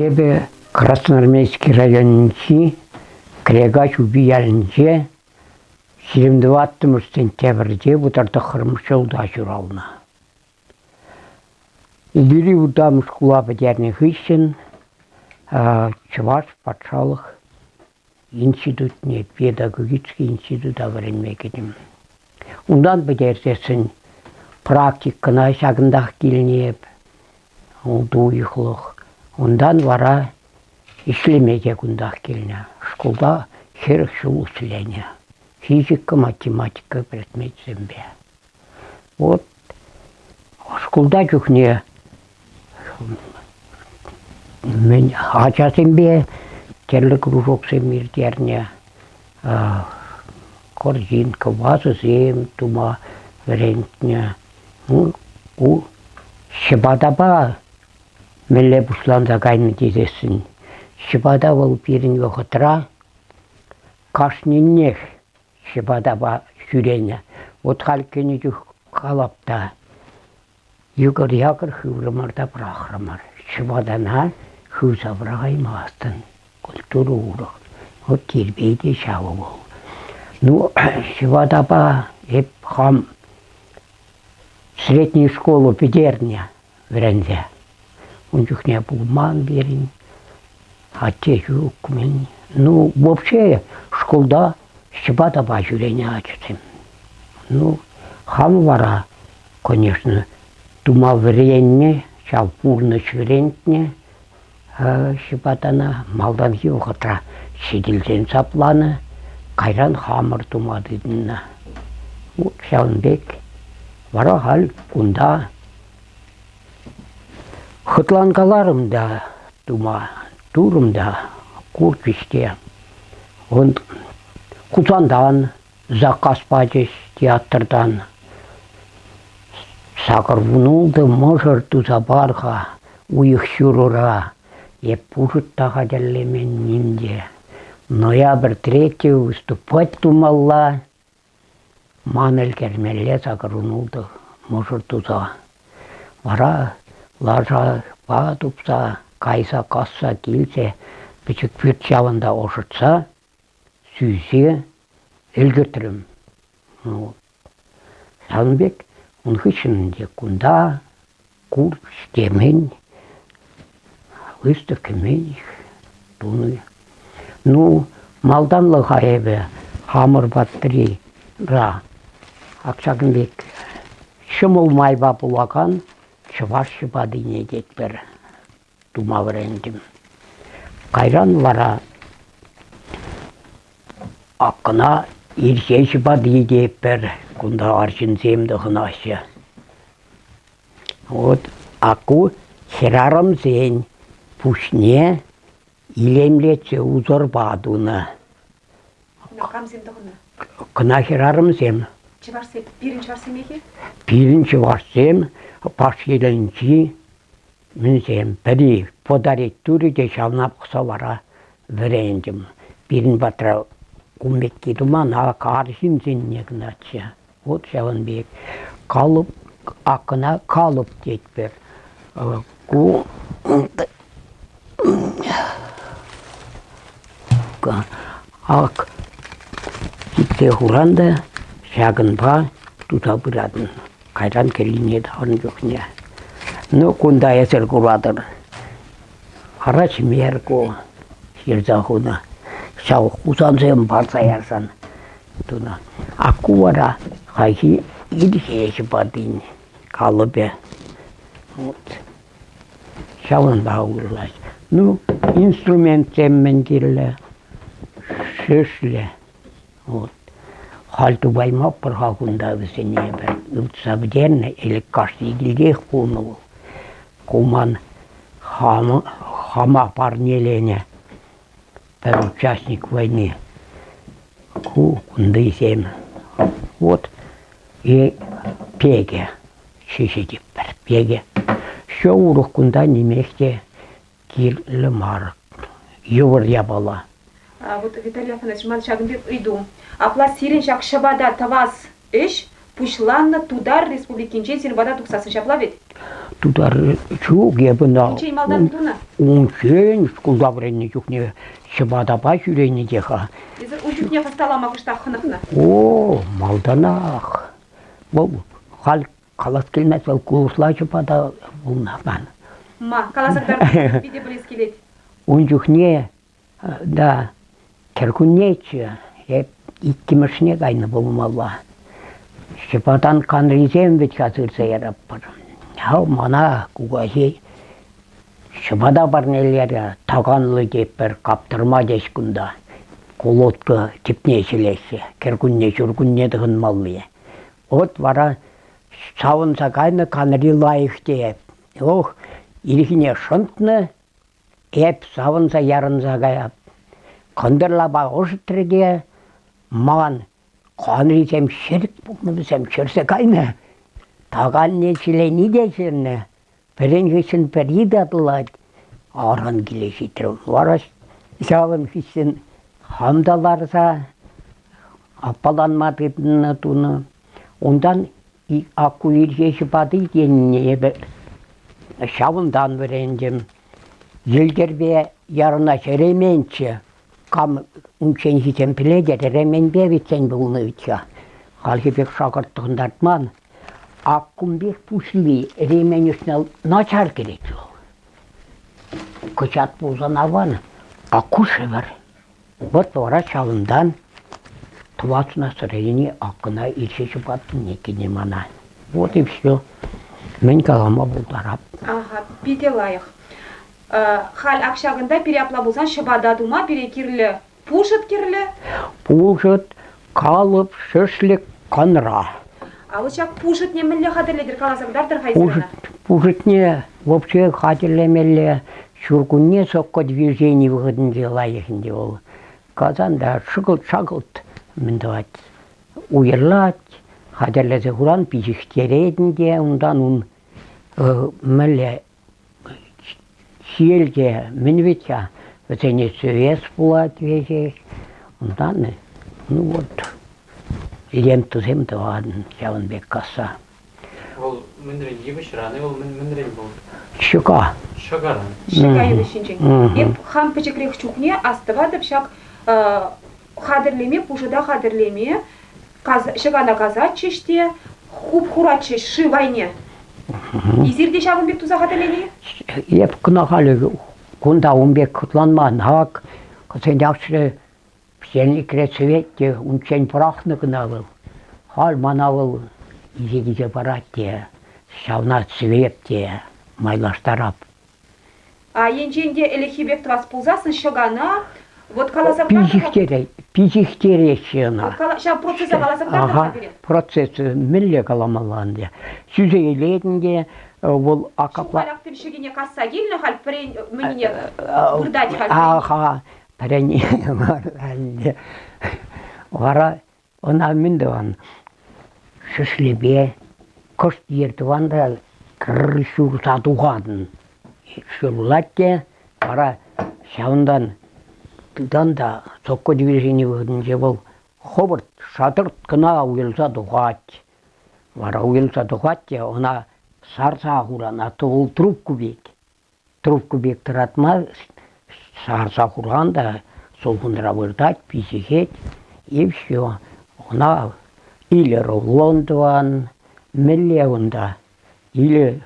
Тебе Красноармейский районынчи Крегач убиялынче 26 сентябрьде бұтарда қырмышылда жүралына. Убери удамыш кулапы дәрнек үшін Чуваш патшалық институтне, педагогический института варенмекедім. Ондан бідерсесін практикына шағындақ келінеп, дуйықлық. Ондан вара ишлемеге күндақ келіне. Школда херік шул үсілене. Физика, математика предметсем бе. Вот школда жүхне мен ачасым бе, терлі кружок семирдерне, корзинка, вазы зем, тума верентне. У шыбадаба менле бушланда кайны дезесін. Шыбада ол берін вғытра, кашненнех шыбадаба жүрене. Вот халкені жүх қалапта. Югыр-ягыр хыврымарда бірақырымар. Шыбадана хывзабырағаймастын. Культура урық. Вот тербейде шауы бол. Ну, шыбадаба еп хам среднюю школу педерня врензе. Он жүхне булман берін. Атте жүк мен. Ну, вообще школда шыбадаба жүрене ачысым. Ну, хам вара, конечно, тума вренне, шалпурныш врентне, шыбадана малдан хиоғытра шеділден сапланы, қайран хамыр тумадыдына. Вот Шалынбек вара хал кунда хытлангаларымда тума турымда курпиште. Он Кузандан, заказ падеш театрдан. Сақыр вунулды мұжыр тузабарға, уйық шүріра, еп пұжыттаға дәлемен нинде. Ноябрь 3 выступать тумалла, манел кермелле сақыр вунулды мұжыр туза. Вара лажа падупса, кайса касса келсе, пічік пүт жавында ошытса, сүйсе, үлгітірім. Шалынбек, он хышынынде кунда, курс, темен, выставка мен их, туны. Ну, малданлы ғайбе, хамыр баттыры, ра, Ақшағынбек, шымыл майба бұлаған, шываш шыбадыне детбір, тума врендім. Қайран вара, ақына ирше шыбады детбір, кунда аршын земді ғынашы. Вот, аку херарым зен, пушне, илемлетсе узор бадуны. Қам земді ғына? Кына херарым зем. Бірінші варсем еке? Бірінші варсем, паш елінчі, мен зем, бірі подарет түрі де шалнап қыса вара вірендім. Бірін батыра кумекке думан, аршын зенне ғыначы. Вот Шалынбек, қалып, ақына қалып детбір. Ақ кетсе ғұранда, шағынба тұта бұрадын. Қайран келіне дағын жоқне. Ну, күнда әсір құрадыр. Қараш мерко, шерзағына. Шау құсансайын барса ярсан. Ақу вара, қайхи ирхеші бадын. Қалыбе. Шауын бағылаш. Ну, инструмент земмен келі. Шөшлі. Халту баймап бірға күнда өсене бір. Үтсабдерні елік қашты егілдек қуыныл. Куман хама парнелене. Бір участник войны. Күнді сем. Вот. И пеге. Шешедіп бір. Пеге. Шо ұрық күнда немекте керлі марық. Ювыр ябала. Вот Виталий Афанасьевич, ман Шагынбек иду. Апла сирен шак шабада тавас иш, пушланна тудар республикинче сирбада туксасын шапла вет. Тудар чук ебына. Ничей малдан туна. Унчен школда вренне чукне шыбада ба жүрейне деха. Езір ұжүкне қыстала мағышта қынықны. О, малданах. Бұл хал қалас келмес ол курсла шыбада болнапан. Ма, қаласықтарды биде білес келеді. Унчукне да керкуннечі иккімішне кайны болмалла. Шыбадан канризем бет қазырса ярап бар. Хау мана кугаши шыбада бар нелері тағанлы деп бір қаптырма дешкунда колодка типнешілесі керкунне жүргунне дығын маллы. От вара сауынса кайны канри лайық деп. Ох, илхине шынтны еп сауынса ярынса каяп. Қындырла ба ошытрге маған канризем шерік болмысем шерсе кайны. Таған нешіле не десірні, біріншісін бірі дадылад, аран келешетірім. Вараш шалым фисін хамдаларса, апаланмадыдыны туны. Ондан ақу елшеші бады деніне шалымдан бірендім. Елдербе ярына шеременші, қам үншеншісен піледер, ременбе витсен бұлны витса. Қалхебек шақырттығындартман. Аккумбек пушли ременюшнел начар керечу. Кычат пузан аван, акушевер. Вот вара шалындан туасына сырайыне акына илшеші баттын некене мана. Вот и все. Мен калама булдарап. Ага, бите лайық. Хал ақшағында переапла болсан шыбада дума перекирлі пушыт кирлі. Пушыт, калып, шышлік, қанра. А вот шак пушыт не мілі қадырледір қаласығдардыр қайсырына? Пушытне вообще хатерлемелле шуркунне соққа движение выходынде лайықынде ол. Казанда шықылт-шақылт міндават уйырлат, хатерлесе құран пижіктередінде, ондан он мілі сиелге мінветя, өтене сөйес болады везеш, ондан, ну вот, лентузем давадын жауынбек каса. Ол міндірен ебі шыраны, ол міндірен болды. Шыка. Шыгаран. Шыка еді шинчен. Еп хам печекрек чукне астывадып шак қадырлеме, пушыда қадырлеме, шыгана казат чеште, хуп-хурат чеш, шы вайне. Изирде шағынбек туза қадырлене? Еп кынағалы күнда онбек құтланман хақ, қысын яқшыры псенікре сөветте, үнчен пұрақны кынағыл. Хал манағыл изегізе барат де, шавна сөвет де, майлаштарап. А енженде элехибек твас пулзасын шыгана, вот қаласақтарды... Пижихтере шына. Ша процесса қаласақтарды қаберет? Процессы мүлі қаламаланды. Сүзе елетінде, ол ақапла... Шуқалақтың шыгене қасса келіні хал пірен мүніне бұрдать хал? Аха, пірені әлде. Вара, она мүндіған шышлебе, көшт ертіванда кірі шүрса туғадын. Шүрлатте, вара шауындан Тыдан да соққа движение выходынже бол хобырт, шатырт кына уелса дұғат. Вара уелса дұғат, она сарса хурана тұғыл трубку бек. Трубку бек тұратма, сарса хуранда сол хүндіра вырдать, писихет, и все. Она или рулондуан, миллионда, или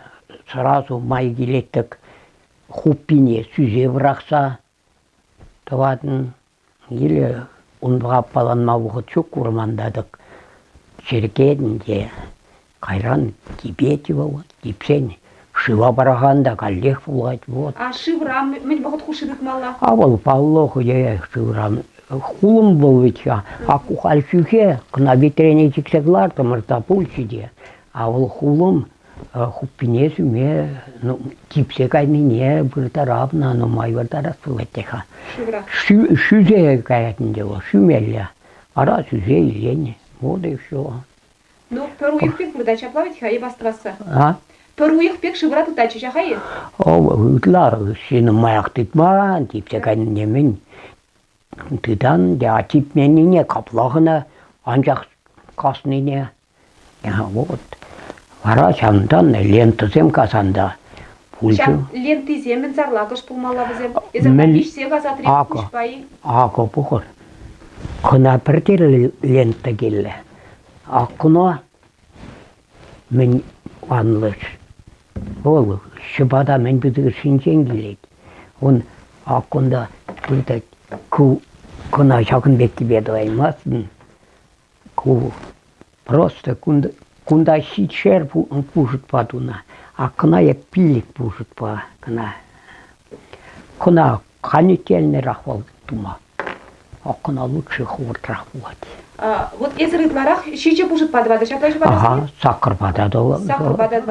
сразу майгилеттік хуппине сүзе бұрақса, Таватын или онға паланма бұғыт шук ұрмандадық шеркедінде қайран кипеті болады, кипсен шыва барағанда қалдеқ болады. Вот. А шывра, мен бұғыт құшырық мала? А бұл паллоху е шывра. Хулым бұл веча, а кухал шүхе, қына ветрене чексеклар тамырта пульчиде. А бұл хулым хуппине сүме, кипсе кайныне бұртарап, наны май бұртарас бұлеттеха. Шүзе каятынде ол, шүмелі. Ара шүзе илене. Вот и все. Ну, пер уйықпек бұрда чаплавет ха, ебастывасы. А? Пер уйықпек шыбыра тұтачы жахайы? О, ұтлар, сені маяқ тұтман, типсе кайныне мен. Тыдан, да тип меніне каплағына, анжақ қасыныне. Вот. Вара шандан лентасем казанда. Шак Пульчу. лентизем мен зарлагыш пулмалабызем. Мен- Эзер пишсе газатрик Ако. пушпай. Ако пухор. Кына пертер лента келе. Акуна мен анлыш. Ол шыбада мен бізгі шинчен келет. Он акунда burada кына жақын бекті беді аймасын. Просто кунда щичер пушит падуна. А кына я пилик пушит па кына. Кына канительный рахвал тума. А кына лучше хор рахвать. Вот эзер итларах шиче пушит падвады. Шаплай Ага, сахар падады. Сахар бадат.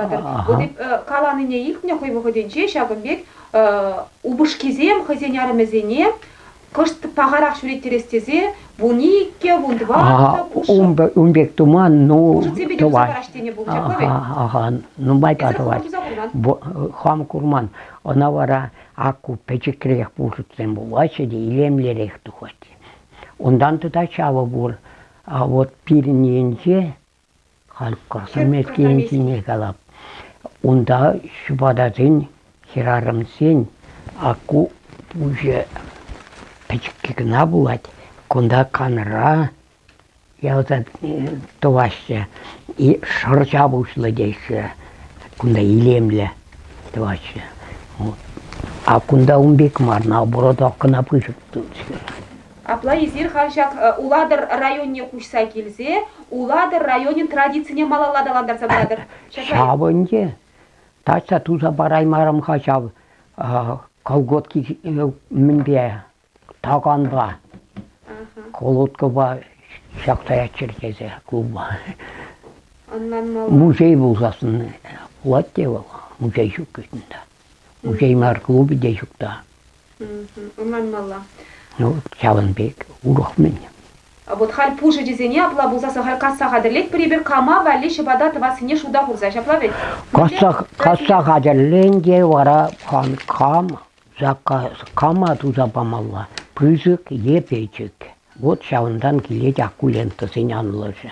Вот и каланыне их мне хой выходенче шагымбек убышкизем хозяйнярымызене кышт пагарак шүреттерестезе бунике бундва Умбек туман, ну, Может себе давай. рождение был чаковый? Ага, ну байта давай. Хам курман, она вара аку печекрех пушитсем булачеди, илемлерех тухати. Ondan туда чава бур, а вот пирненче, халп красамет кенчине калап. Онда шубадатын, хирарымсен, аку уже печеккена булать, кунда канра, я вот товаще, и шарча бушла дейше, кунда илемле товаще. А кунда умбек мар, наоборот, акына пышык tutuşuyor. Апла изир халшак уладыр районне кушса келзе, уладыр районен традицияне малаладаландарса буладыр. Шабынде, тачта туза бараймарым хачав, колготки мінбе, тағанба, колоткаба, шақтая чертезе клуба. Музей болсасын, бұлат де бол, музей жүк көтінде. Музей мар клубы де жүкта. Онлан малла. Ну, Чаванбек, урох мен. Вот халь пуша дизене апла болсаса халь касса хадырлек прибер кама вали шибада твасыне шуда хурза шапла ведь. Касса хадерленде вара хан кама туза памалла. Пызык епечек. Вот шавындан келет акулента сенянлыжы.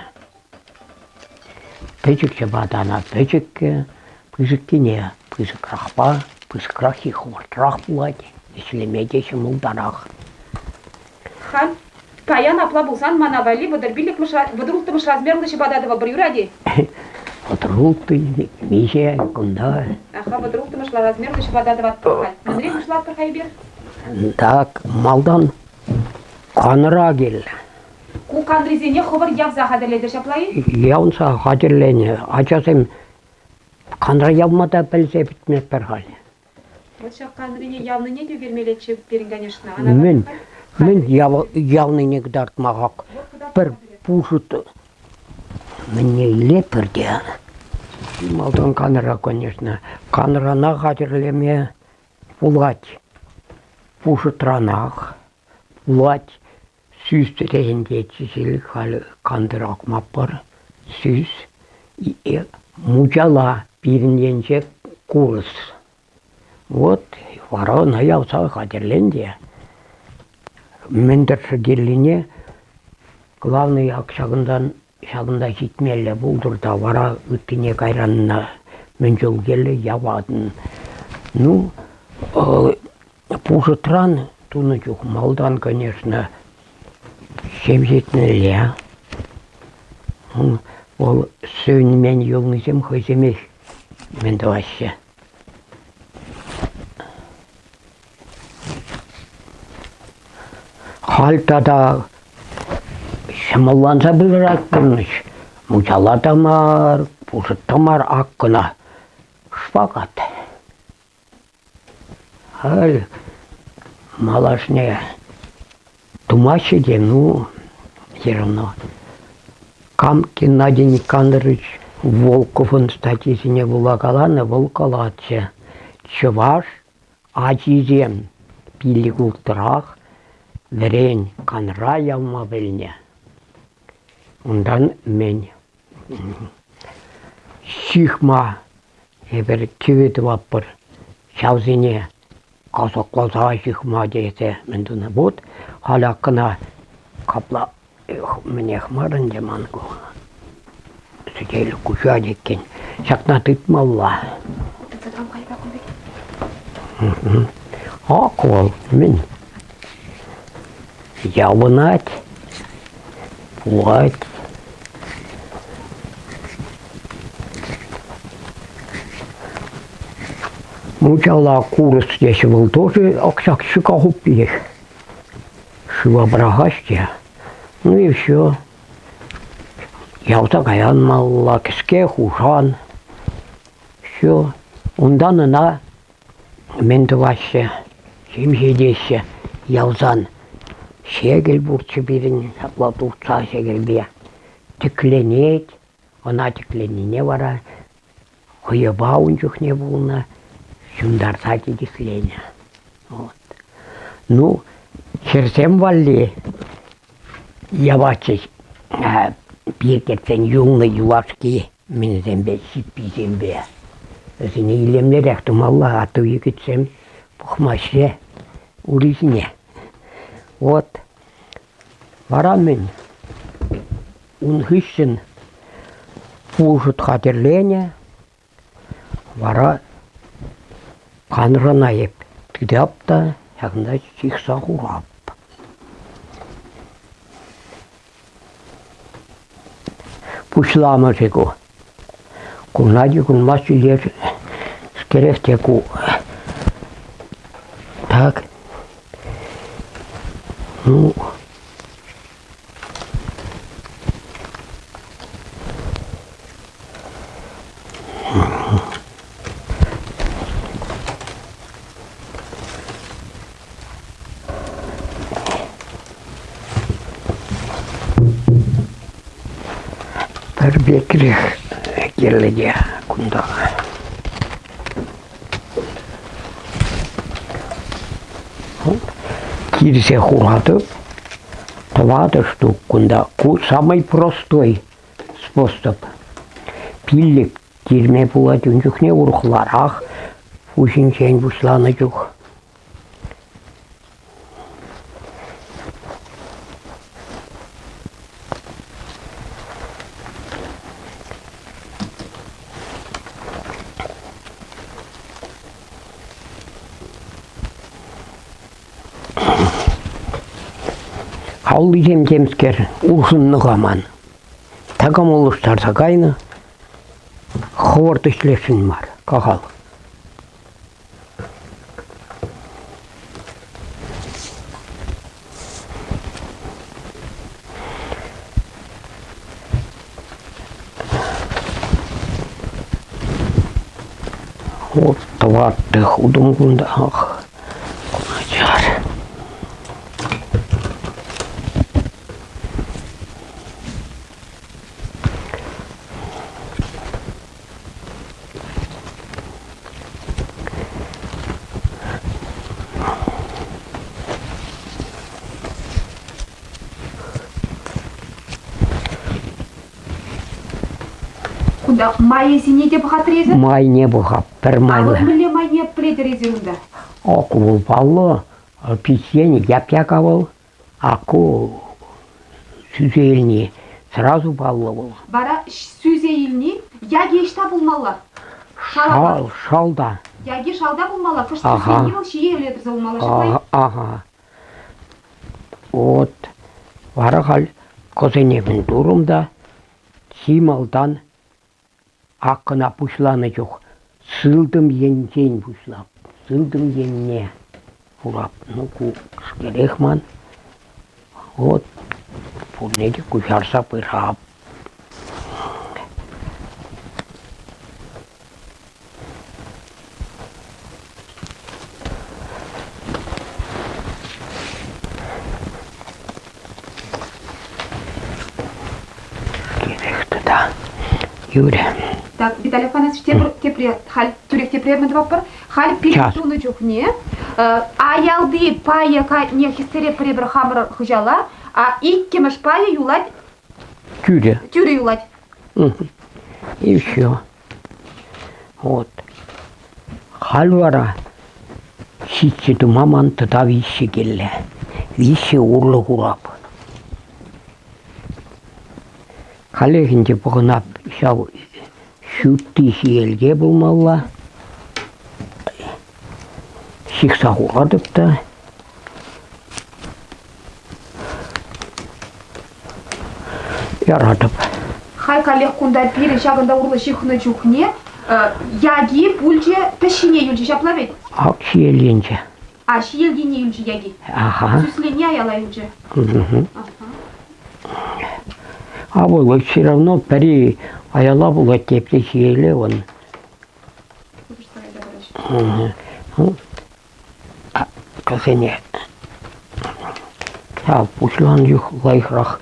Печек шабадана печекке, пызыкке не, пызык рахпа, пызык рахи хвартрах булать, ислемедеші мулдарах. Халь паян апла болсан манавали выдрултымыш размерлы шибададыва бір юради. Выдрулты, миже, кунда. Аха, выдрултымыш размерлы шибададыва халь. Мынрек мышлат бір хайбер? Так, малдан каныра кел. Ку кандризене ховыр явза хадырледір шаплайы? Яунса хадерлене, ачасым каныра явмада білсе бітмек бір хал. Вот шақ кандрине явны не вермелетші берін, конечно. Мен явный негдart мағақ. Бір пушыт мне иле бірде. Малдан каныра, конечно. Канырана хадерлеме пулать. Пушытранақ. Пулать. Сүйс рейіндетшісіл халі кандырақ маппар. Сүйс. Мучала біріненше курс. Вот, варана явса хадерленде. Мендерші келіне, главный шағында жетмелі бұлдырда вара үттіне қайранына мен жол келі явадын. Ну, пушытран, туны жоқ малдан, конечно, семзетнелі. Ол сөйін мен елнызем хойземек мен даваще. Хальтада шамалланса білірак бірніш. Мучала тамар, пушыт тамар аққына. Шпағат. Хал малашне тумаши де, ну, все равно. Камкин Надя Никандрович Волковын статьесіне булагаланы волкалатшы. Чываш, ачизем, пилік ұлтырақ, верен канра явма біліне. Ондан мен шихма ебір кеветі ваппыр. Шавзіне қасоқлаза шихма дейсе міндіні бұд. Халақына қапла мне хмарын демангу. Сидели кушать екен. Шакнатыт малла. Тыцатам кайда кумбек. Аквал мен. Явынать. Пуать. Мучала курс здесь был тоже оксак шикахупиеш. Шива брагастя. Ну и все. Ялта каян малла, кіске хушан. Все. Ондан ана ментоваще, семседесе ялзан. Шегел бурчы бірін, аплатуца шегелбе. Тікленет, она тікленіне вара. Хыеба унчух не булна. Сюндарса текислене. Вот. Ну, черсем валли. Я бачу, пиркетсен юңны юлашки, мензембе, сиппизембе. Сені илемлерек тумалла ату екітсем, пұхмаще, уризне. Вот. Варамен, унхищен, пужут хатерлене, вара қанранайып, тыдапта, яғында сихса хурап. Пушлама жего. Кунади кунмасу леш скерефтеку. Так. Ну. Бекрих келлеге кунда. Кирсе хуратып, тавады штук кунда. Самый простой способ. Пиллик кирме булат үнчүхне урухларах, ушинчен бушланы жух. Аллы жемскер уршынны қаман. Тагам олыштар сағайны ховард ішлешін мар, қағал. Вот товарды худым күнді ақ. Құначар. Куда майы сине деп хатырезі? Май не бұғап, бір А майлы. вот міле май не плетерезі ұнда? Аку болпалы, песені яп-яка бол, аку сүзеліне сразу баллы бол. Бара сөз eyilni, яги ешта болмалар. Шалда. Яги шалда болмалар. Кыш Ага. сөзейні бол, шие өледірзі болмалар. Ага. Вот. Варахал козенебін durumda сималдан ақына пушланы жоқ. Сылдым енчен пушлап. Сылдым енне урап. Ну ку шкерехман. Вот. Пурнеге кушарса пырап. Шкерехті да. Юре. Так, Виталий Афанасьевич, тепре, хал түрек тепре бар. Хал пирсуны жоқ не. Аялды пая не хистере пребір хамыр хыжала, а иккемеш пая юлать. Тюре. Тюре юлать. И все. Вот. Хальвара ситсету маман тыта вище келле. Вище урлы курап. Халехинде бұғынап Шүтті елге болмалла. Шикса құрадыпты. Яратып. Хайкалех кунда пире шагында урлы шихны чухне. Яги пульче тащине юлче шаплавет. Ак шиеленче. А шиелгине юлче яги. Ага. Süsлене аяла юлче. А вот все равно пари аяла была тепле шиеле он. Казене. А пушлан юх лайхрах.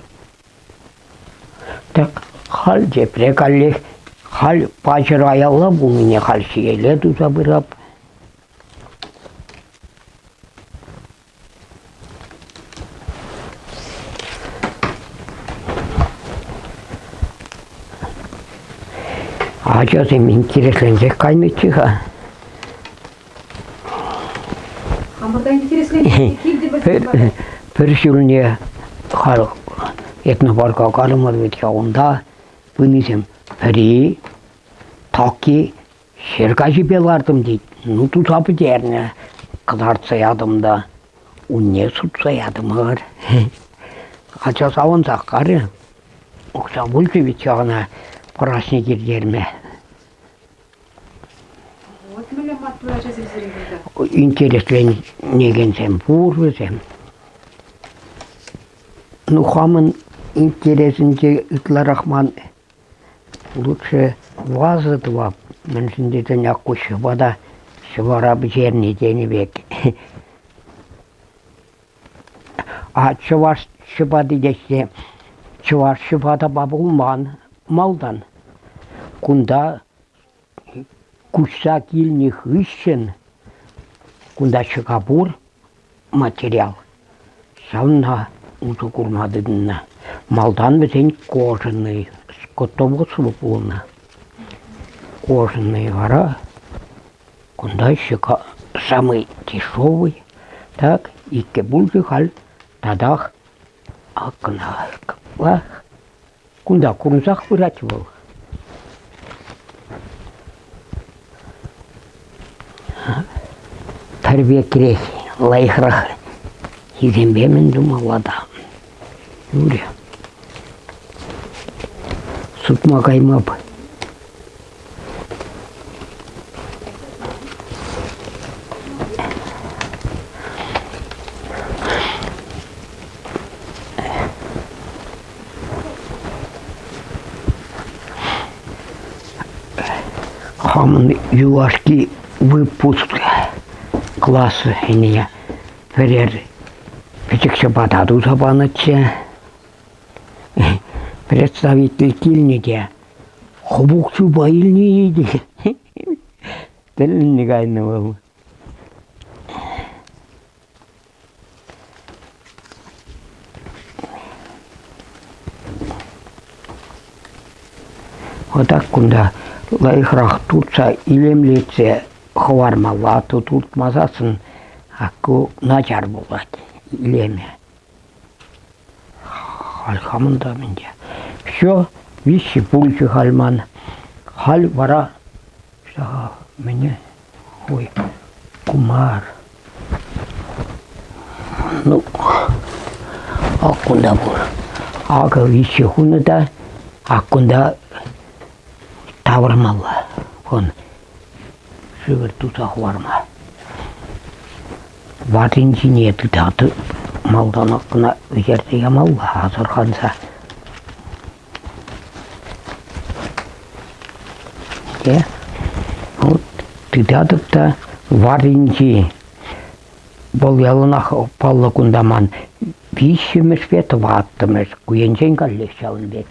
Так хал жепре каллех. Хал пачыр аяла бұл мене хал шиеле туза бұрап. Ачасы мен интересленсек кайнычыға. Хамырда интереслене килди бәлсін. Бір жүріне хал этнопарка қалымыр бетке онда бұнысым пірі таки шерка жібелардым дейді. Ну тұтапы дәріне қыдарт саядым да, үнне сұт саядым ғыр. Ачасы ауын саққары, оқса бұлты бетке ғана праздник ердерме. Вот мөлі маттыра жазып зіріңді. Интереслен негенсем бұрвызем. Ну хамын интересінше Итларахман лучше вазытыва. Мен сіндетін аққу шыбада шыбарабы жеріне дені бек. А чываш шыбады десе, чываш шыбада бабылман малдан. Кунда кушса килні хыщен, кунда шыгабур материал. Сауна ұзы курмадыдына. Малдан бізен кожаный, скотовғы сұлыпуына. Кожаный гора, кунда шыга самый дешевый. Так, икке бульжы хал, тадах акына. Кунда курынсақ бұрат бол. Тәрбе керек, лайхрах. Изембе мен думалада. Юрия. Сутма каймап. Хамын юашки выпуск классы иния верер печекше батаду сабаныче представитель кильнике хобукчу байылни иди телни гайны был. Вот так кунда лайхрах tutsa илемлетсе хвармала, тут мазасын акку начар болады илеме. Халхамында менде. Все вещи пульчы хальман. Халь вара мне ой кумар. Ну аккунда бұл. Ага вещи хунада аккунда тавырмалла. Он живет тут ахварма. Ватинчи нет даты. Малдан ақына өзерде ямалла азырханса. Вот тыдадыпта варинчи. Бұл ялынақ паллы күндаман бейшіміш бет ваттымыш. Күйенчен каллек шалын бет.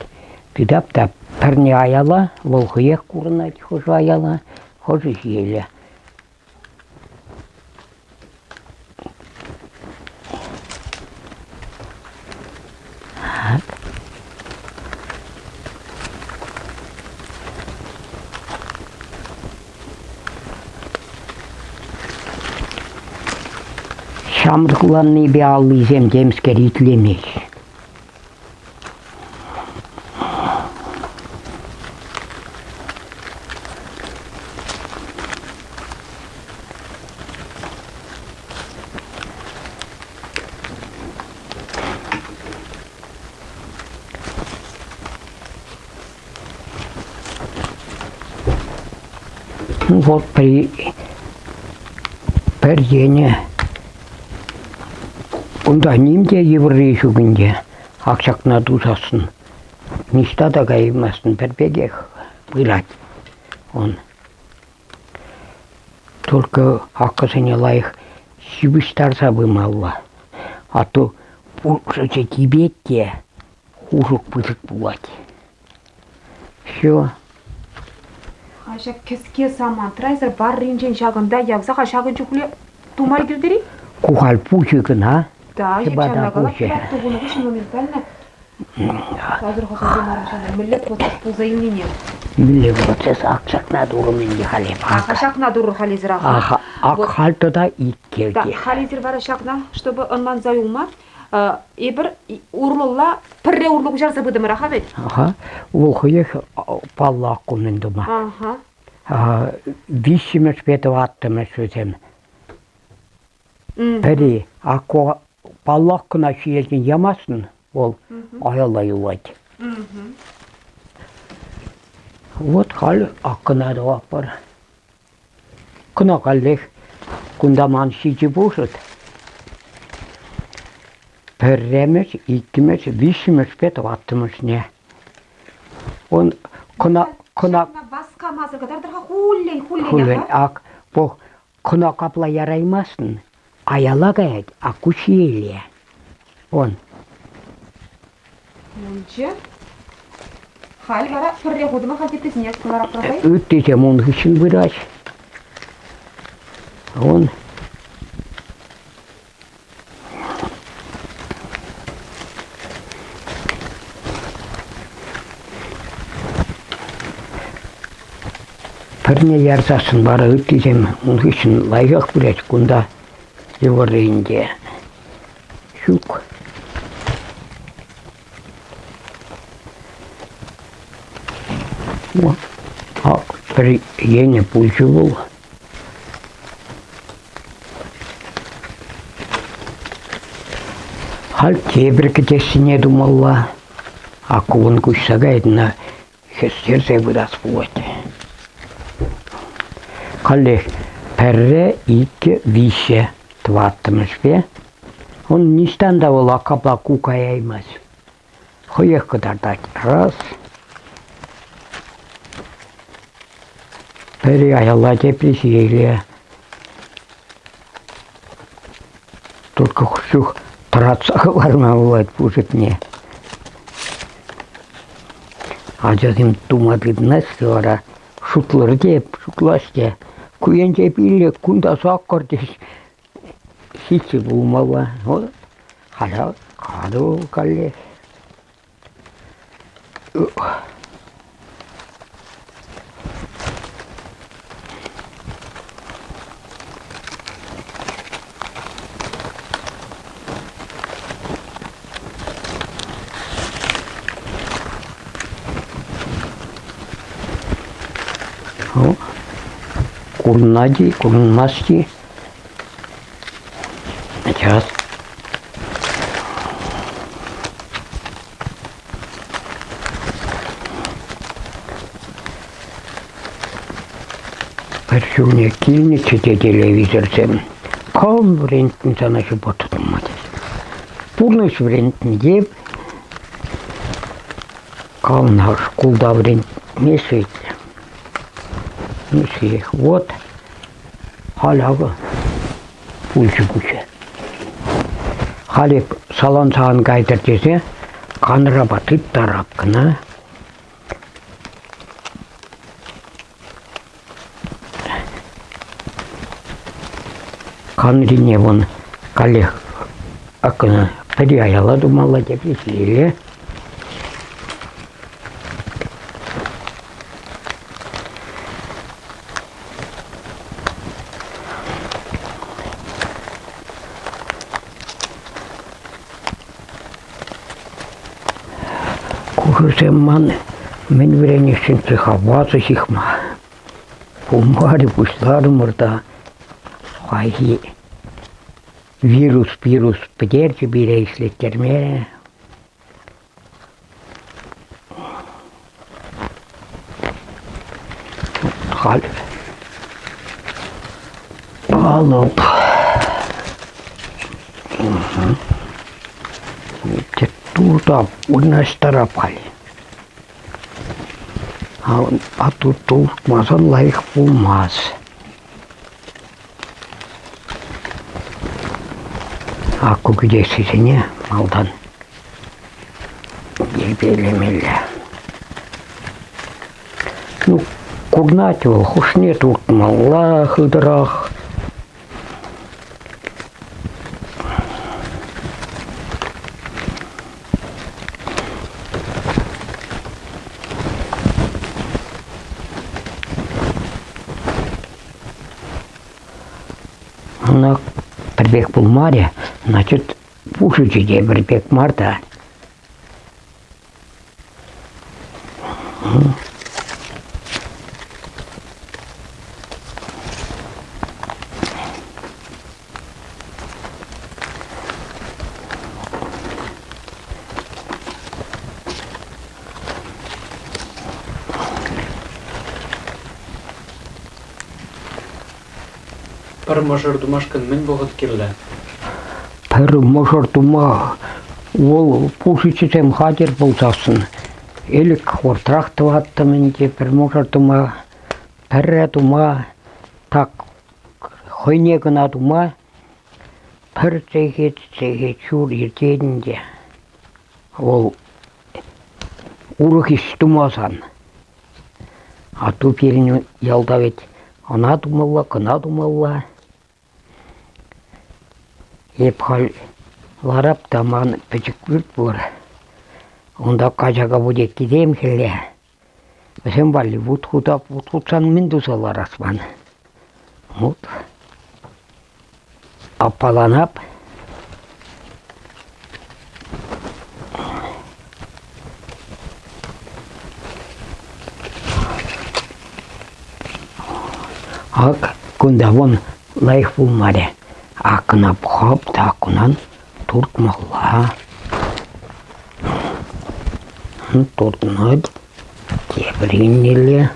Тыдапта пірне аяла, волхыек курына хожу аяла, хожу жиелі. Şamrıklarını bir ağlayacağım demsker itlemiş. Вот при пердене. Онда нимде еврей жүгінде ақшақна дузасын. Ништа да кайымасын пербегех вырать. Он. Только ақысыне лайық сибіштарса бымалла. А то уже тибетте хужук пызык булать. Все. Аша кеске саман трайзер бар ринжен шагында явзаха шагын чукле тумал кирдери? Кухаль пучигын, а? Да, Хиба да жепчанагала пучи. тугуну кушин моментально. Қазір хосады марышаны миллет процесс бұл заимнение. Милли процесс ақшақна дурымен халеп. Шакна дур хализер аха. Ақ халтыда ит Да, келге. хализер бара шакна, чтобы онман заюма. Ибір урлыла пірре урлық жарса бұды мұраха бет. Ага. Ол хыех палла аққумен дума. Ага. Вишімеш бетіп аттымеш өзем. Пәри, аққуға палла аққына шиелген ямасын, ол аялла юлайды. Вот хал аққына да бар. Кына қалдық, күндаман шиджи бұшыд. Пәрремеш, иккімеш, вишімеш бетіп аттымеш не. Он кына Басқа мазырғадардырға хуллен. ақ бұл кына қапла яраймасын. Аяла гайд, акушиеле. Он. Мунче. Хал бара пірре худыма хатетті снег кылар апрабай. Үттесем он үшін вырач. Он. Пірне ярсасын бара үттесем он үшін лайық вырач күнда еврейінде. Шук. Вот. А при ене пульчу был. Хал тебіркі тесіне думалла. А куын күшсагайды на хестерсе выдас болады. Қалды пәрре икі више тваттымыш бе. Он ништан да ол ақапла кукаяймас. Хойех кыдардать. Раз. Пәрре аялла депресиейле. Только хушух тратсағы барма болады пушит не. А жазым тумадып насты вара. Шутлар деп, шутлаште. Күйен деп иле күнда саққыр деш. Хичи булмала. Халя қаду қале. Курнади, курнмаски. Сейчас. Першуне килничете телевизорсем. Кам врентин санашы ботутмады. Пурныш врентин деп. Кам наш кулда врент месвет. Месвет. Вот. Халяга. Пульчы күші. Халеп салон саған қайтыр десе, қаныра батып тарапқына. Қанрине вон қалек ақына пәри аяла думала деп есілі. Кушусемман мен вренешін цехавазы сихма. Пумари пушлары мұрда. Хайи. Вирус пыдерчі бірейслеттерме. Хал. алып. Турда уйнаштырап кали. А тут туртмасан лайык булмас. Акку күдесизине малдан ебелемеле. Ну, курнать его, хушне туртмалла хыдырах. Она прибег был маре, значит, пушите где прибег марта. Пар можыр думашкан мен богот кирле. Пір мұжырдыма ол пушичетем хатер болсасын. Елік ортырақ тыватты менде пір мұжырдыма, пірі дума, так хойнегіна дума, пір цегет шур ертедінде. Ол урық істумасан. А ту перін ялдавет ана думалла, кына думалла. Епхал ларап таман печеквүрт бур. Онда кажага будет кидем хеле. Сен бали вутхутсан мен дусалар асман. Вот. Апаланап. Ак кунда вон лайх булмаре. Акына бухап такунан туртмалла. Туртнад тебриннеле.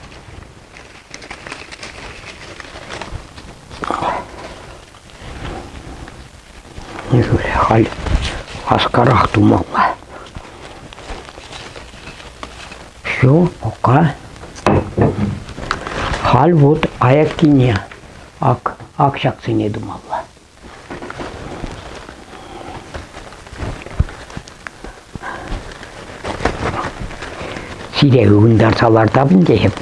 Халь аскарах тумалла. Все, пока. Халь вот аяктине. Акшаксыне думалла. Сире угундар салар табын деп.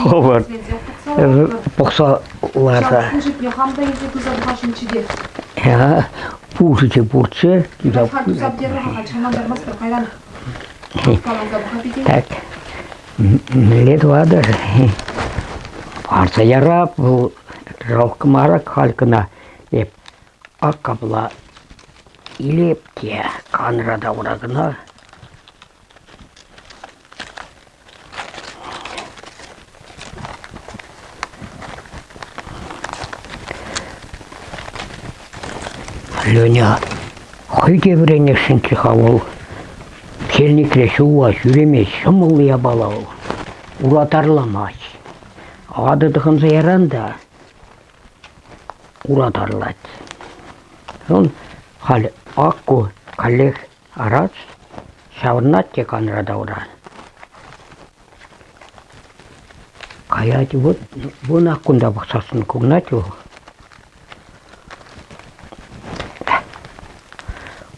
Хобар. Поксаларда. Я пушите бурче. Так. Милет вадыр. Арса ярап, ралкымарак халкына еп аккабла илепте канрада урагына. Леня, хойде біренешін чыхавыл, келнекресі уа жүремес, шымылыя балау, уратарламас. Адыдығын зайранда уратарлат. Он хал акку калех арац, шавырнат те канрада уран. Каяти вот, вон аккунда бақсасын кугнатю.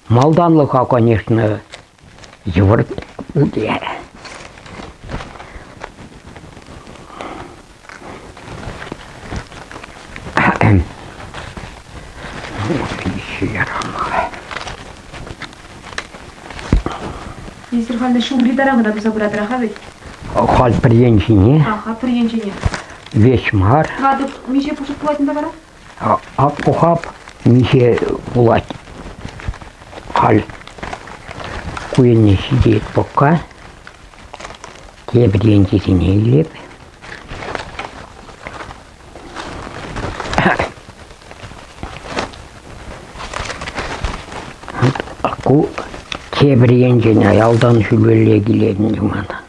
Малданлыға, конечно, еврт уде. Если халь шубли дорога, то забрать рахавит. Халь приенчине. Ага, приенчине. Весь мар. А тут мище пушит платин добра? А пухап мище плать. Халь куенне сидит пока. Те приенчине леп. Аку тебіренжене алдан шүлбеле келетін жұмана.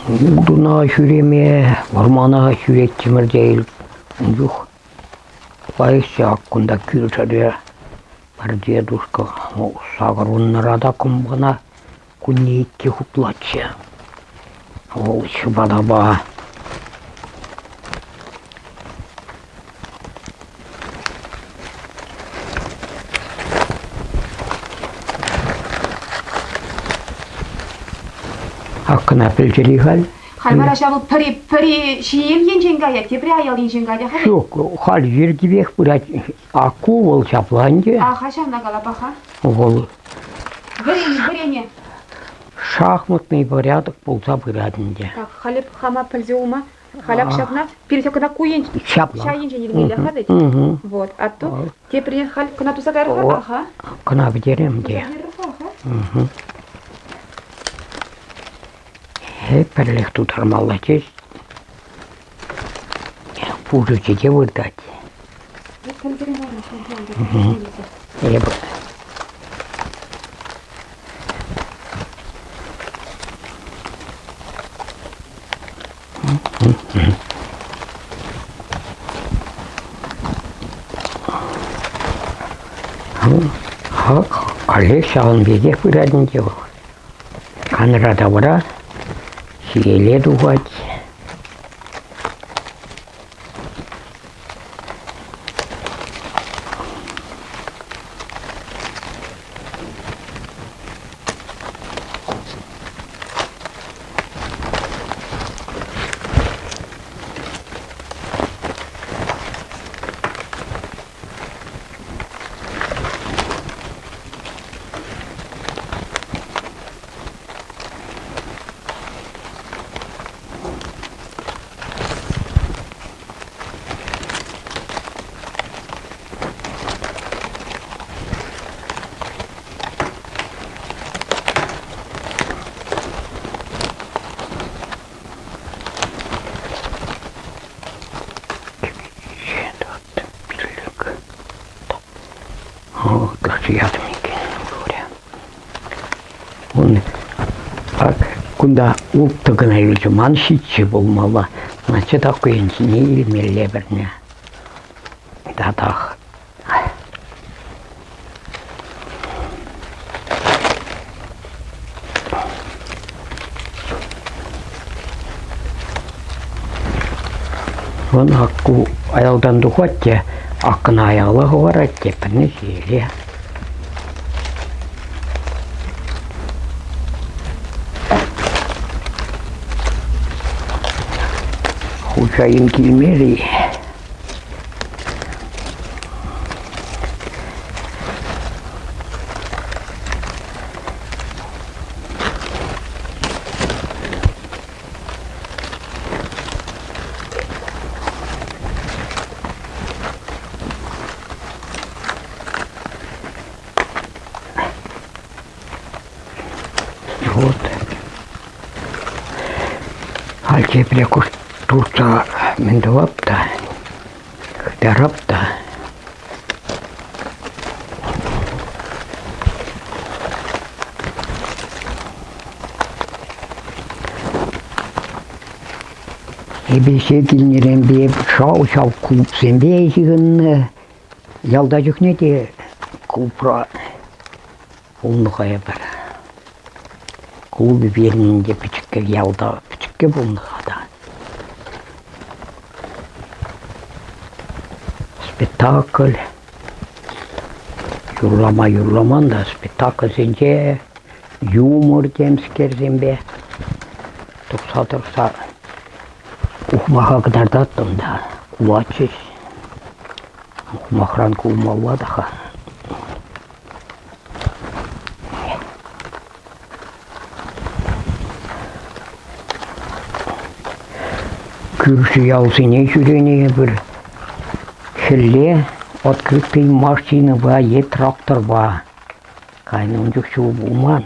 Uduna süreme, ormana süretçimir değil. Yok. Bayısı hakkında kültürü bir diye duşka. Sağır onlara da kumbana kunni iki hutlatçı. O şıbada bağ. Hakkına pilçeli hal. Halmar aşağı peri şiir yencenga ya, tepri ayal yencenga ya. Yok, hal yer gibi bırak. Akku ol çaplanca. Haşan da gala baha. Ol Варенье. шахматный порядок болса бырадынде. Так, халеп хама пальзеума. Халяп шапна. Пересек на куен. Шапла. Шайен жени гнили хадет. Вот. А то тепри халь кына туса гарха. Аха. Кына бідерем де. Hep бірлік тұтармалы кез. Пужучеге выдать. Ебі. Олег шағын безек бұрадын де ол. Қанырада бұра, сиеле дуғат. Kasiyadım ekan buraya. Onu bak kunda ultuguna ilgiman şitçi bulmalı. Nasıl da koyuncu ne ilmeli birine. Dadak. Onu hakkı ayaldan duhatça akın ayalı var etçepini siyeli. Huşayım kilmeri. Вот. Alçeple kuş turta mendevapta, derapta. Bir şey dinlerim bir şav kulüp sen bir işin yaldacık ne diye kulüpra onu kayıplar. Kulübü birinde küçükke yalda küçükke bunu da. Spektakl. Yurlaman da spektakl sence humor demskersin be. Tuksa ухмаха kadar da attım da. Kulaçız. Ухмахран kulmalla daha. Kürsü yalsine sürene bir hille открытый машина var, ye traktör var. Kaynoncu şu bulman.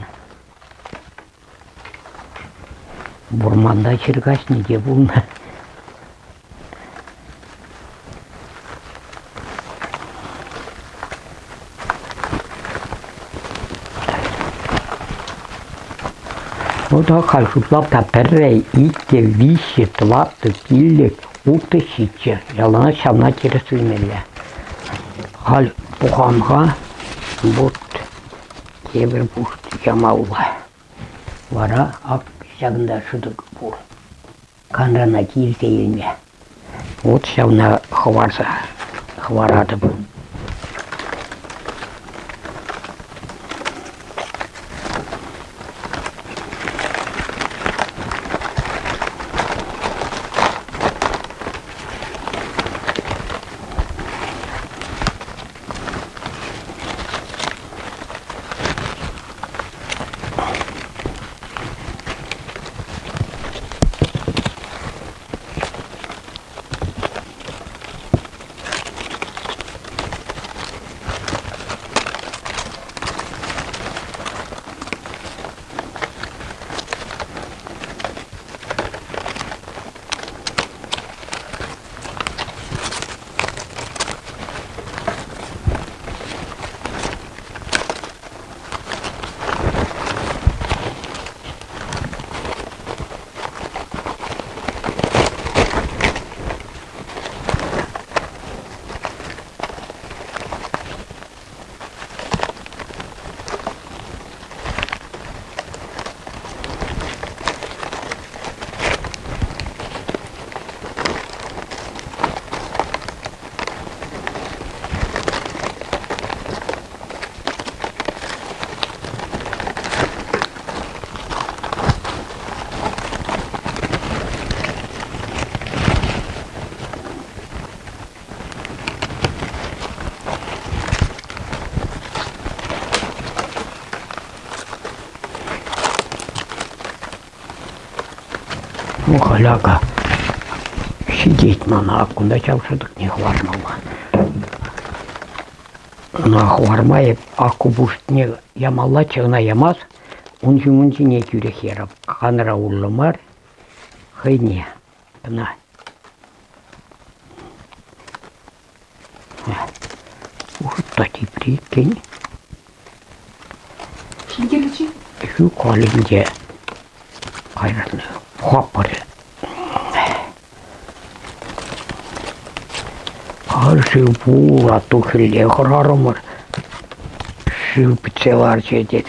Burmanda çırgaç nice bulma. da kalşutlap da perre ikke vişi tlap da killik ulta şitçe yalana şamna kere suymelye. Hal buğamga burt kebir burt yamaulla. Vara ak şagında şuduk bu. Kanrana girse ilme. Ot şavna hvarsa hvaradı bu. Muhalaga sидеть мана акунда чавшыдык не хвармала. Она хвармает аку буштне ямалла чыгына ямаз, унчи не кюрехерап. Ханра уллымар хыйне. Бына. Ушта типриккен. Шингеличи? Шу калинде кайратны. Хаппары. Аршы була тухиле храрымыр. Шу пицелар чедет.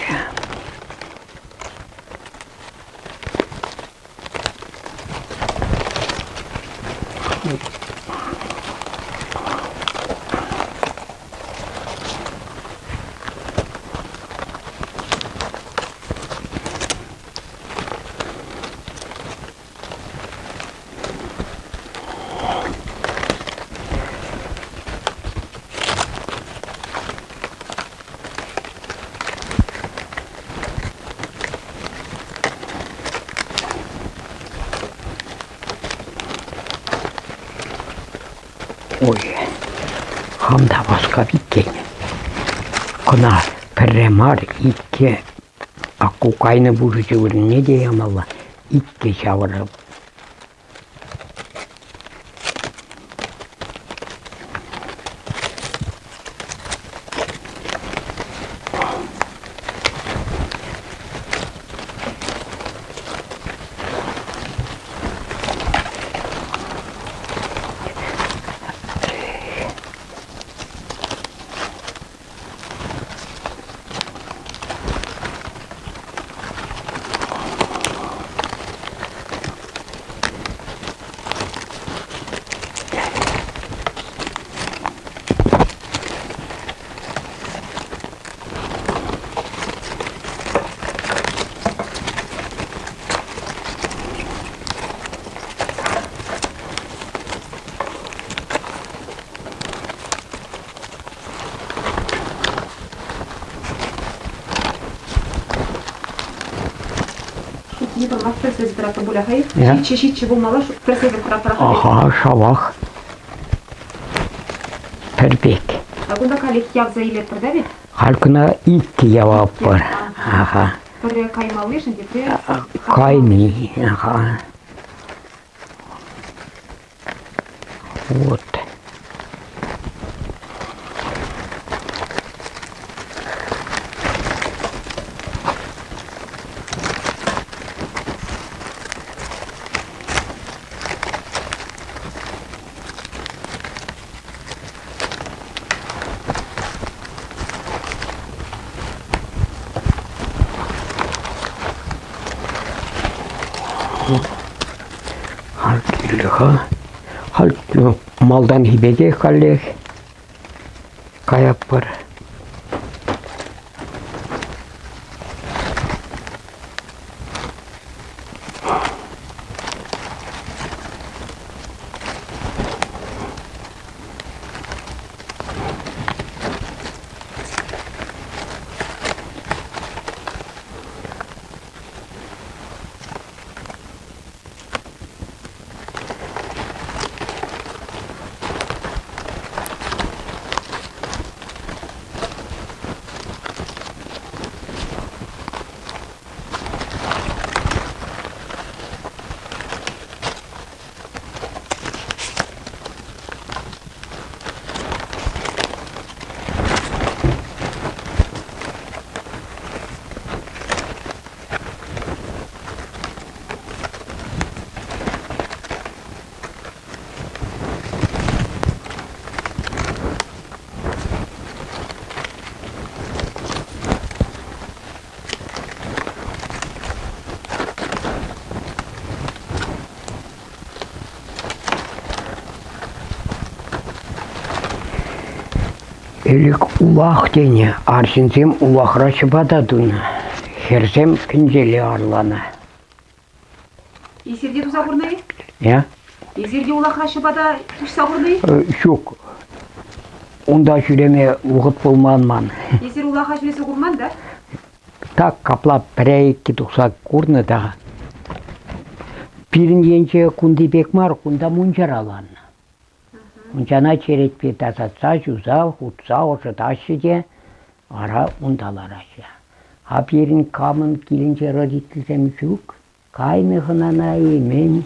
Ой, хамда басқа биткен. Кына пірремар итке аку кайны бұрыжы өріне де ямалла итке шавырып. Пресс брата буляхай. Я? Чешичи булмала, пресс брата. Аха, шавах. Пербек. А куда калик яв заилет продавит? Халкына итке явап бар. Аха. Бір каймалы жінде, Кайни. Аха. Вот. Hal maldan hibege kalleх kayap var. Элик улах дене, арсенсем улахра чыбададун, херсем кинжеле арлана. Есерге туза бурнай? Я? Есерге улахра шыбада тушса бурнай? Шук. Онда жүреме уғыт болманман. Есер улахра жүресі курман да? Так каплап бір-екі тұқса көрні да. Бірін енше күнді бекмар, күнда мұнжар алан. Мұнжана черетпе тасатса, жүза, хутса, ошы ташыде, ара ұндалар ашы. А бірін камын келінше родителсем жүк, кайны ғынана емен,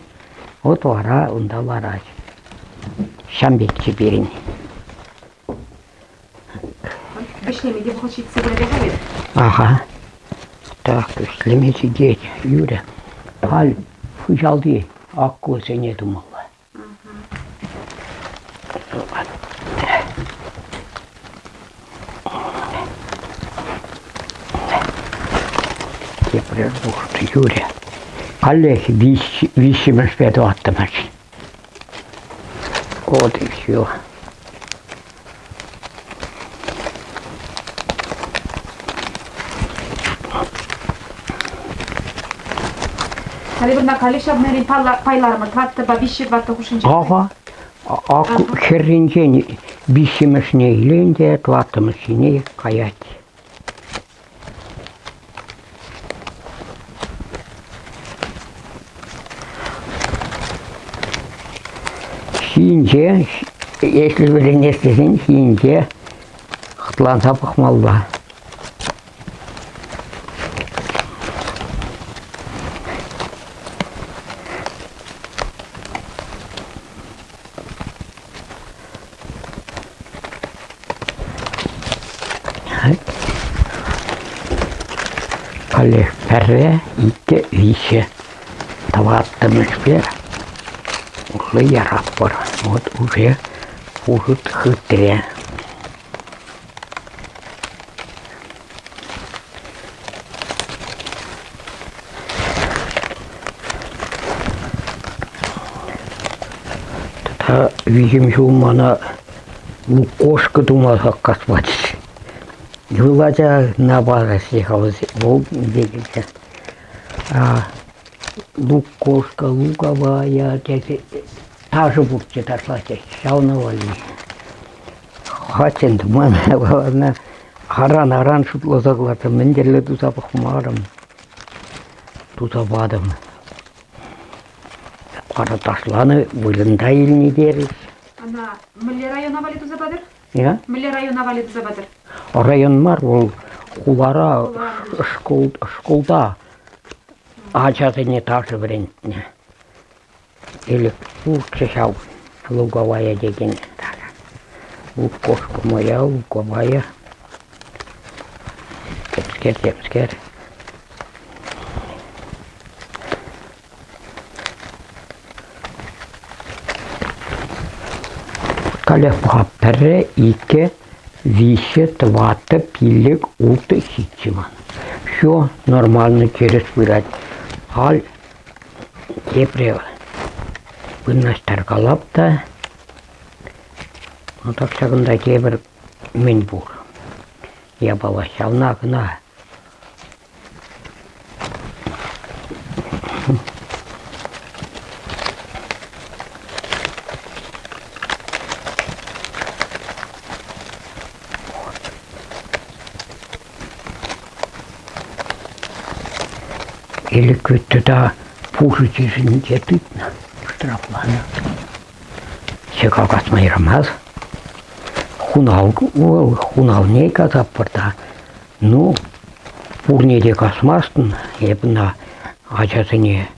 от ара ұндалар ашы. Шамбекчі бірін. Beşlemede bu kaçı itse böyle değil mi? Aha. Так, işlemeci geç, yürü. Hal, fıcaldı, aklı sene dumalı. Теперь бухты, yürü. Halle, висимость пяту attımız. Вот и все. Hadi bundan kalışa bunların paylarımı tattı, babişi battı kuşunca. Ага, aklı kerince висимость neyleyince tlattımız yine kayat. Şimdi, если böyle nestesin, şimdi hıtlansa bakmalı. Kalleх перре, итте, вище. Таваттымыз бер. Уже ярап бар. Вот уже ухыт хытре. Та вижим жумана лукошка думала каспать. Вылазя на база съехал, волк двигался. Лукошка, луковая, та же бурча дошла, шауновали. Хатен думана, аран шутлазаглата, мендерле туза бахмарым, туза бадым. Кара ташланы, вылында еліне деріс. Ана, Мілле района вали туза бадыр? Я? Мілле района вали туза бадыр? Район бар, ол кулара школда. Ачасы не так же вариантне. Или чешал луговая деген. Лукошка моя, луговая. Тепскер. Калепха пере, ике, вище, твата, пилек, уты, хитчеван. Все нормально через вырать. Аль, теперь Пыннастар калап та, так шагында кебір мен бур. Я бала шална гына. Или күтті пушитесін жетіп, штрафланы. Шега касмайрамаз. Хунал не казап барда. Ну, пурнеде касмастын, ебіна ачасыне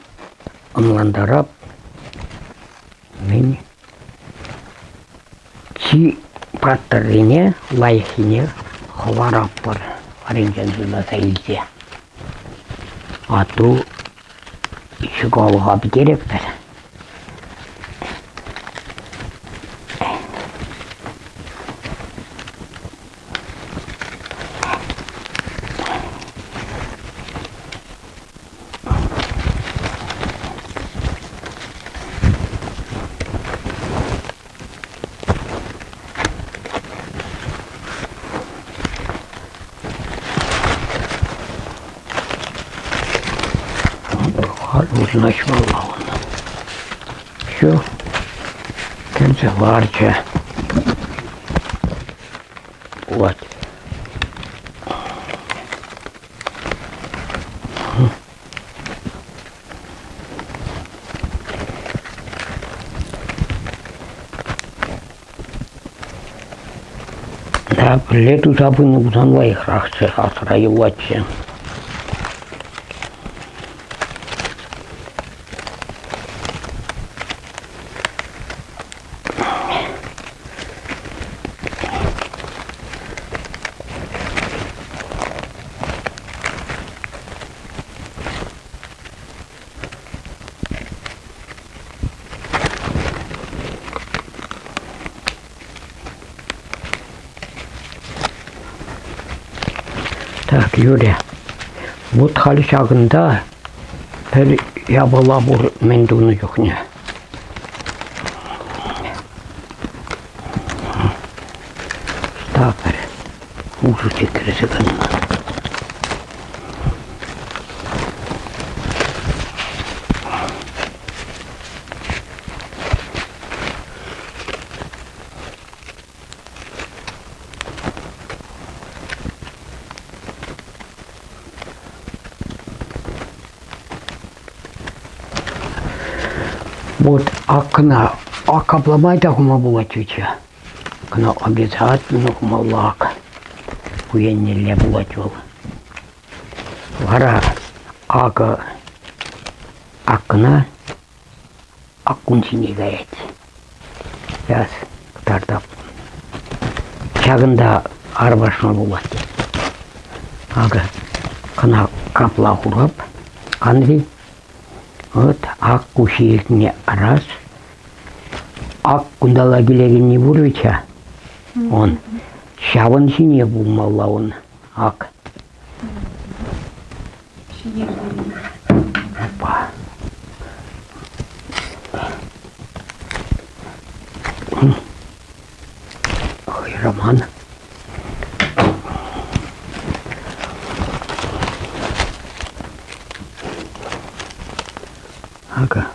ымландарап, мен чи паттарыне, лайхине хварап бар. Аренжензіна сәйілзе. Ату шыгалыға бігерек бір. Нужно очмалла он. Все. Канцелярча. Вот. Да, лету забыны бутан лайхрахчы, асырайы ватчы. Так, Юля, вот хали шагында бір ябала бұр мендуны жоқне. Стапыр, ұзы секірісі қынна. Вот, кына капламай да хума була чуча. Кына обязательно хумалак. Уеннелле була чул. Вара акына аккунчине гаять. Яс тартап. Чагында арбашма була. Кына капла хурап, канри. Вот ак кушиетне раз, ак кундала келеген не бурыча, он шавын сине булмалла он ак. Опа. Ой, Роман. Ага.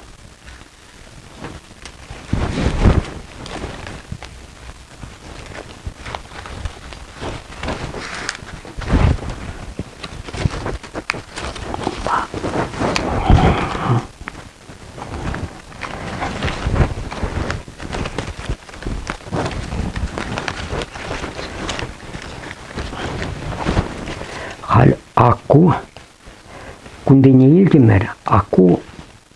Hal aku kundini iltimер, aku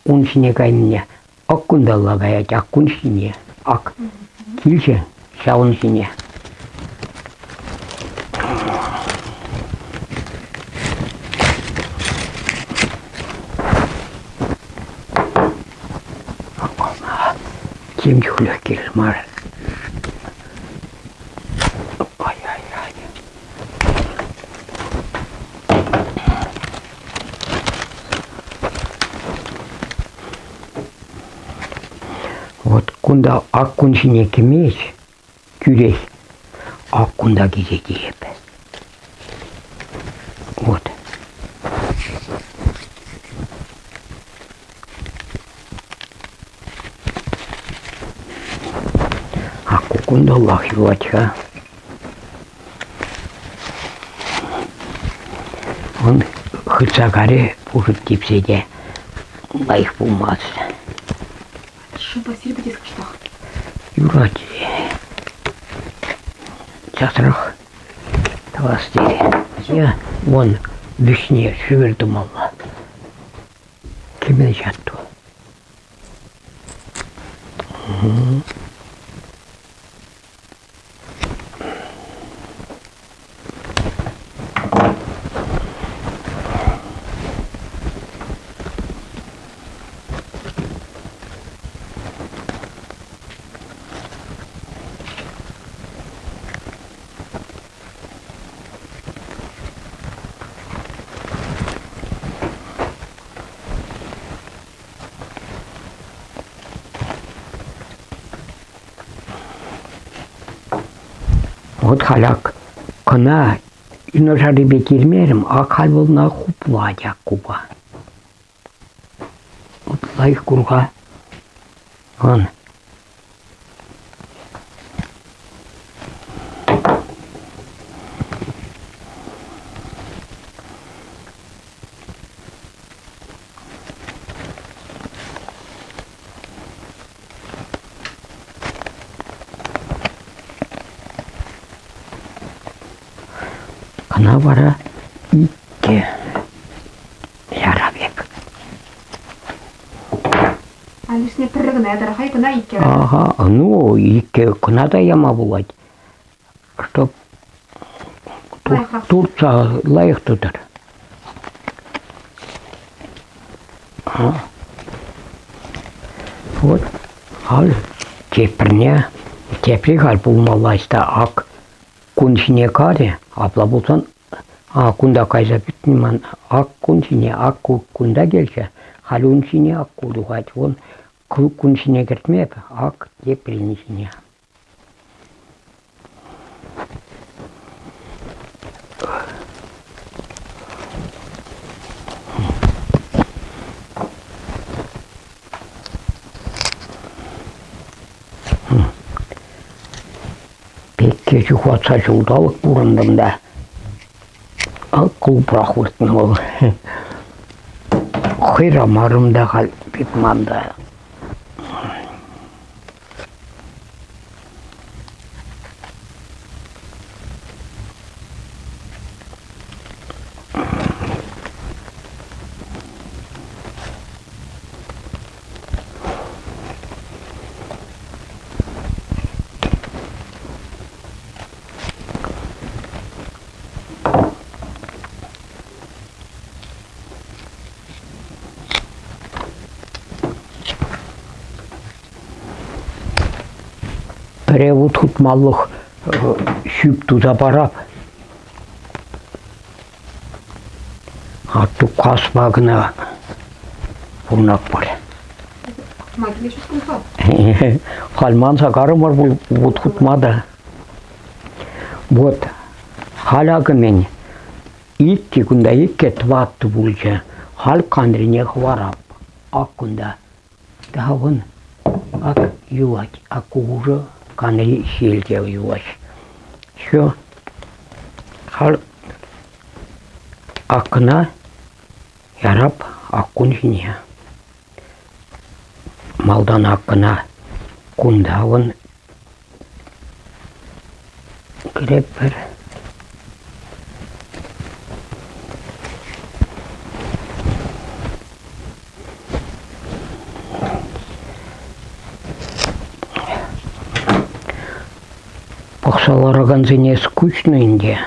уншине кайне аккундалла гаять аккуншине ак килче шауншине. Кем чухлях кельмар. Ай-ай-ай. Вот кунда аккун сине кемеш, күрес, аккунда кезети еп. Вот. Акку кунда Аллах юача. Он хыцагаре пушит типседе лайх булмаз. Что спасибо тебе что? Юрати. Часрах. Тавастери. Я вон вишне шевердум алла. Кеме жатту. Вот халяк кына юношары бекермерим, а халбылна хупла куба. Вот лайх курга. Он. Кына бара икке ярабек. Алишне пирригне дарахай кына икке. Ага, ну икке кына да яма булат. Чтоб Турция лайық тұтыр. Вот, ал тепри хал булмалайста ак куншине каре, апла булсан, кунда кайса битниман ак куншине ак кунда келсе, хал уншине ак кудугать, вон куншине кертмеп, ак теприншине. Кечі қуатса жылдалық бұрындымда ақыл прахуртын ол. Қирамарымда қал бітманда. Перевод хутмаллық шүп туда барап. Атту қасмағына бұрнақ бар. Магиле шүт күнфа? Халман сақарым бар бұл хутмада. Вот, халағы мен икки күнда икке тватты бұлча. Хал қандрине хварап. Ак күнда. Дағын ак юлать, ак уже канри сельте юлать. Все. Хал акна ярап аккун сине. Малдан акна кунда он крепер. Пахсалараган зене скучно инде.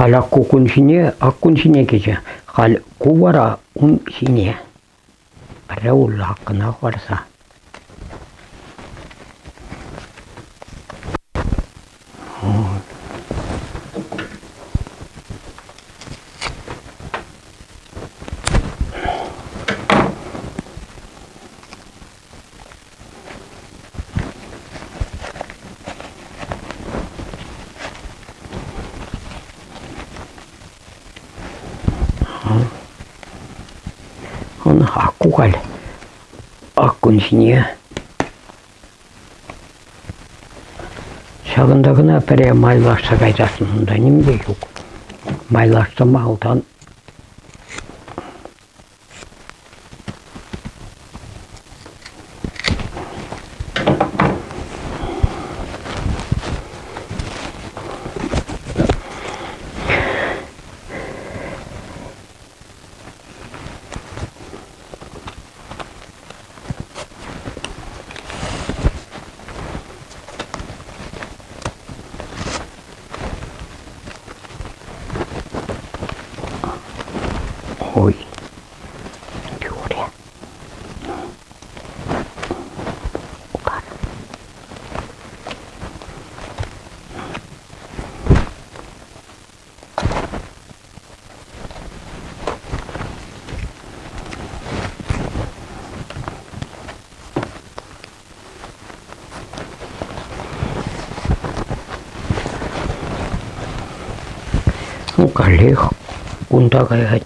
Hala akkun sine kece. Hal kuvara sine. Pere ulla hakkına varsa. On hakkukal akkun sine. Şağındakına pere maylaşsa kaydasın. Bunda nimde yok. Maylaşsa maldan. Oi. Juuri. Ulan. Kalli kunta kayak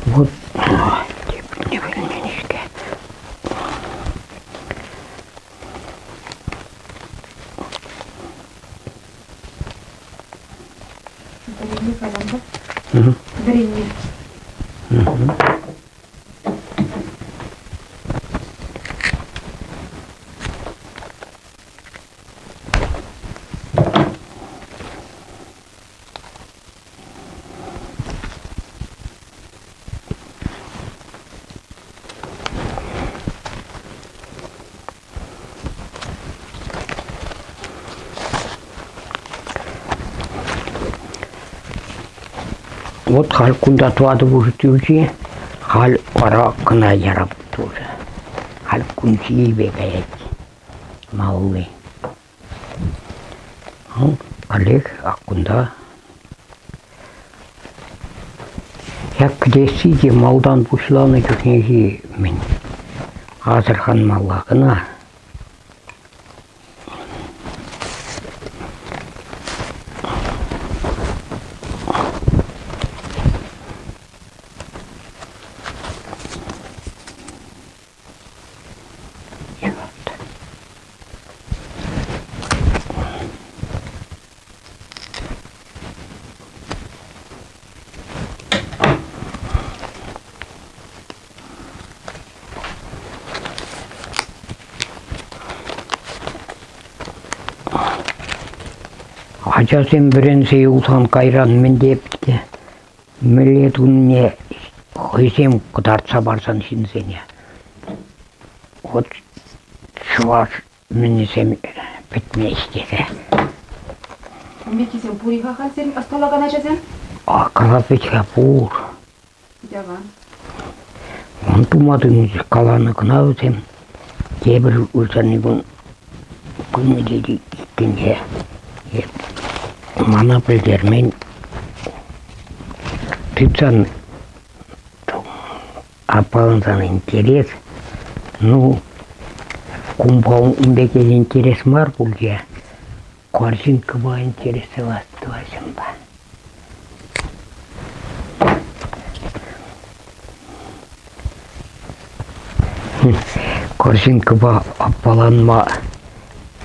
Вот. Не выльнички. Древний календарь. Угу. Древний. Угу. Вот хал кунда туады вужитюжи, хал пара кына ярап тоже. Хал кунчи бегает. Малый. Олег акунда. Як кдесиде малдан бушланы жүхнеги мен. Азырхан маллағына. Acasın birinci ultan kayran men depti. Milletun hoysem kudartsa barsan şimdi seni. Ot şuvar minisem bitme istedi. Meki sen puri hakan sen astalagan açasın? Kalapetke pur. Jagan. Он тумадын каланы кына өтем. Кейбір өзінің күнмедегі ikkince mana bildirmeyin tutsan апаңыздан интерес, ну, кумпаун умбеке интерес бар бульге, корзинка ба интересы вас туасым ба. Корзинка ба апаланма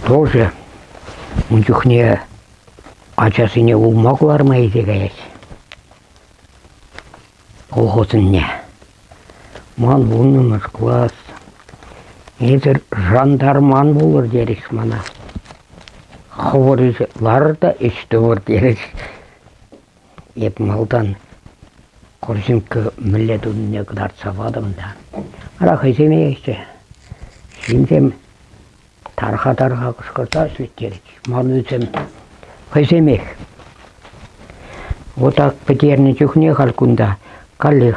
тоже, унчухне ачасыне улмаклар ма изегаясь. Колхозынне. Ман булнымыз класс. Ezер жандарман болыр деріс мана. Хворызлар да іштівір деріс. Еп малдан корзинка мілет үніне қыдар савадым да. Ара қайсеме ешті. Сенсем тарха қышқырта сөйт деріс. Ман өзім қайсемек. Отак петерні жүхне қалкунда қалли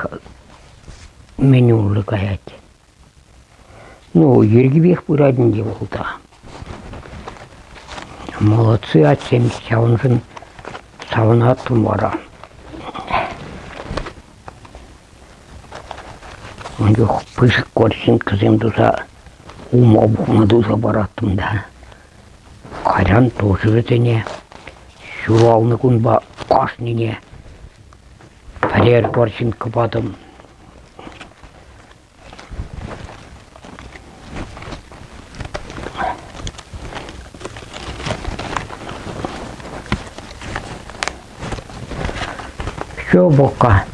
менюлы каять. Ну, ергибех бурадин де болды. Молодцы атсем, сяунжын савынаттым бара. Онде пышық көрсін кізем дұса, ума бұқына дұса бараттым да. Қайран тоже бітіне, шуралны күн ба қашнене, пәрер көрсін кіпадым. Все бока.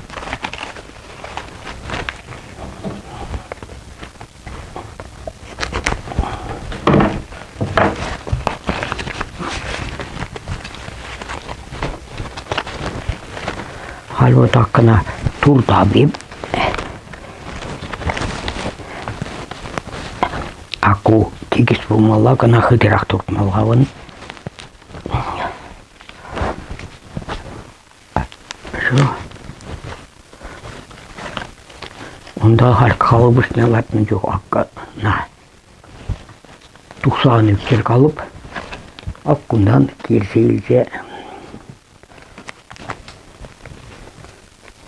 Хал вот так на турта биб. Аку тигис булмала кана хыдырак туртмалгавын. Онда хар қалыбышына латын жоқ аққа на тұқсағын өктер қалып аққындан келсе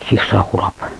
шиқса құрап.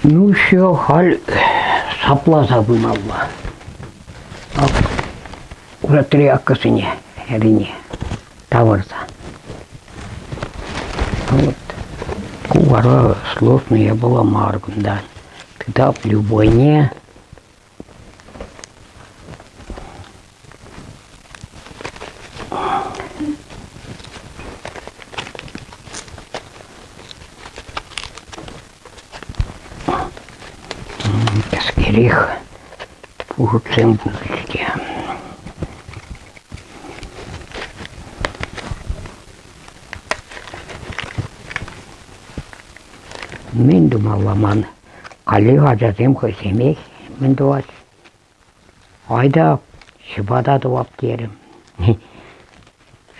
Ну все, халь сапла забымалла. Уже 3 аккасыне, әрине, тавырса. Вот. Кувара сложная была маргунда. Когда в любойне Каскерих пужуцем будете. Мен думаламан. Қали хажатым көсемек. Мен дуас. Айда шыбада дуап керім.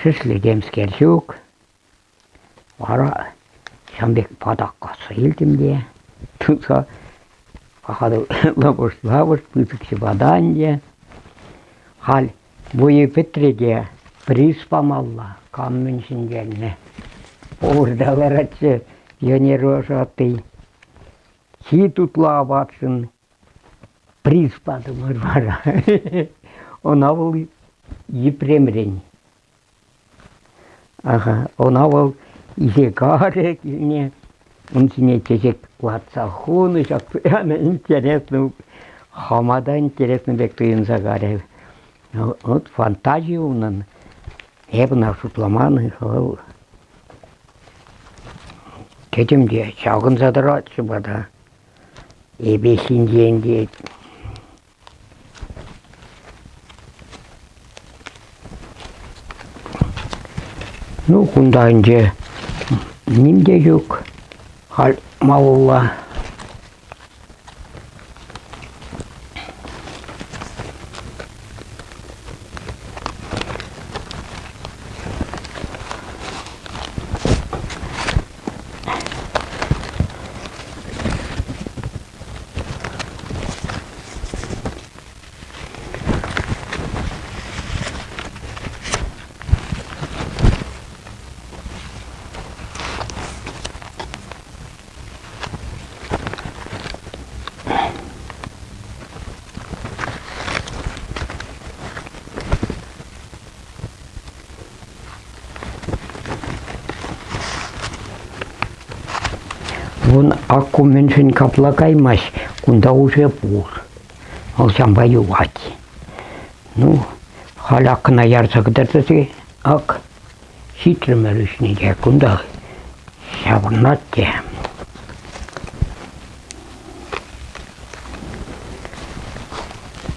Шышлы демскершук. Ара шамбек падаққа сыйлдым де. Тұса қақады лабыш пүтік шыбадан де. Хал бойы петреге приспамалла каммен шингенне. Орда баратшы яне рошаты. Си тутла батсын. Приспадымыр бара. Она был епремрень. Ага, она был езекарек, не. Он сине чечек латсахуны, она интересно. Хамада интересно бектуин загарев. Вот фантазию он. Эб на шутламаны хал. Кетем де чагын задырат шыбада. Эбесин денде. Ну, кунда инде нимде yok. Хал малла. Вон акку меншин каплакаймаш, кунда уже бур. Ал шамба ювать. Ну, халакна ярсагдырды, ак шитрмелюшниге кунда шавнатте.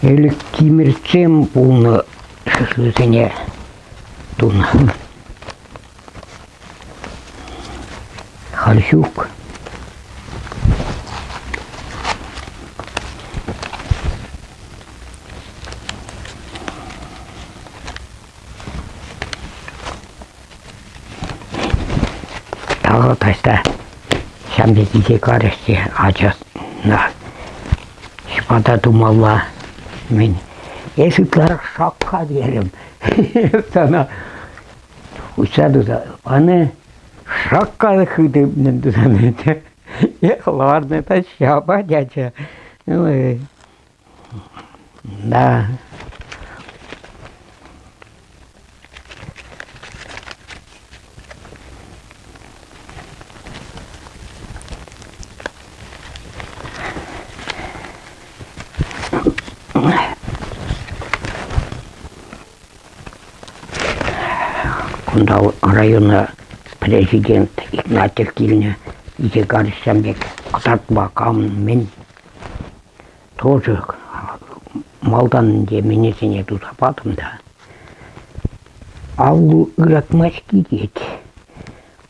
Элик кимирчем полны шышлысыне туна. Хальшук. Тағы таста шамбек изе кареште ачас на шпада думалла мен есітлар шаққа дерім. Тана ұшады да аны шаққа хыдымнын дұзаны. Ехларны да шаба дяча. Да. Кунда района президент Игнатьев Кильня Изегар Шамбек Ататбакам мен тоже малдан де менесене тутапатым да. Ал ыратмашки дед.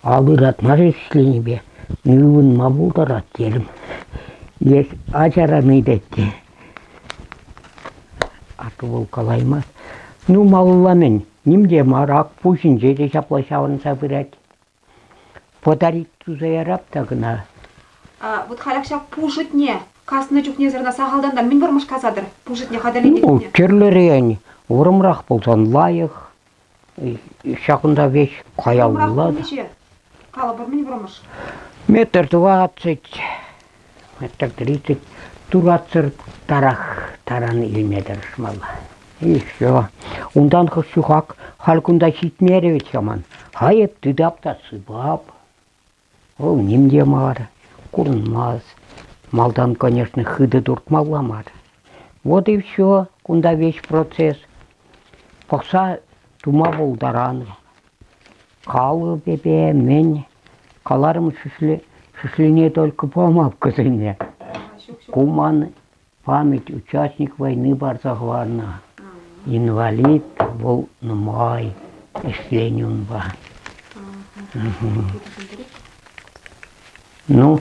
Ал ыратмаш ишленебе нүүн мабулдарат делим. Ес ачараны детти. Аты бол калайма. Ну малламен. Нимде марак пушин жерде шаплашауын сабырать. Подарить туза ярап тагына. Вот халакшак пушитне. Касны жүкне зырна сағалдан да мен бұрмыш казадыр. Пушитне хадален Ну, етіне. керлері яни. Орымрақ болсан лайық. Шақында веш қаялылады. Калы бір мен бұрмыш. Метр 20, метр 30. Турацыр таран илмедір шмалла. И все. Ундан хышухак халкунда шитмеревич яман. Хайып тыдап та сыбап. Ол нимде мар. Курнмаз. Малдан, конечно, хыды дуртмалламар. Вот и все. Кунда весь процесс. Пақса тума болдаран. Калы бебе мен. Каларым шишлене только помап кызыне. Куман память участник войны Барзагварна. Инвалид был на май, исцеленен ба. Ну,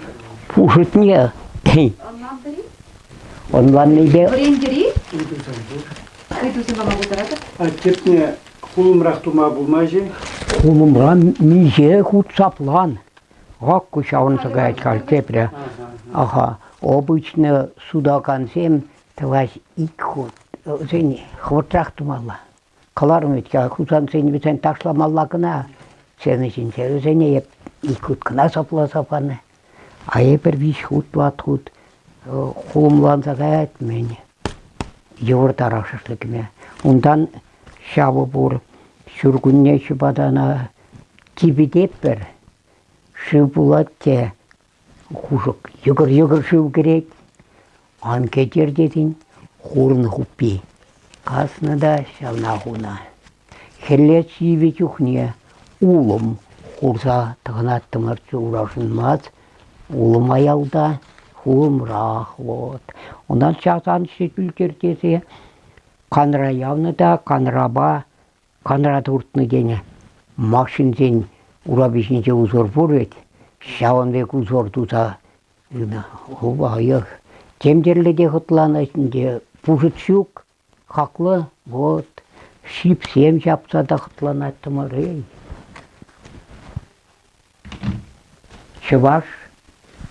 Пушитне. Ondan beri. Ondan ne de Brenderi. Kıydısı bana bu tarafta. Тепне хулымрақ тума булмайже. kulumra mize kutsaplan. Hakku şavun sagayet kaltepre. Aha, обычно суда консем твась икхут. Сен хватрах тумалла. Каларым etke kusan seni biten taşlamalla kına. Senin için seni hep икхут kına sapla sapanı. Ayı bir viş hut vat hut. Kulumlan sagayet meni. Yuvurta raşışlık me. Ondan şavı bur. Sürgünne şubadana gibi depper. Şu bulatke kuşuk yıgır şu gerek. Anketer dedin horun huppi. Kasna da şavna huna. Hellet şive çuhniye ulum kursa tığınattımırçı uğraşılmaz. Ulum ayalda hulum rahvot. Ondan çağtan şekilkerkesi kanra явны da kanraba kanra turtны gene. Makşinsen urabişince uzor buret. Şavanbek uzor tuta. Huvayık. Temderle de hıtlanasın de puşutşuk. Haklı. Вот. Şip sem yapsa da hıtlanattımır. Çıvaş.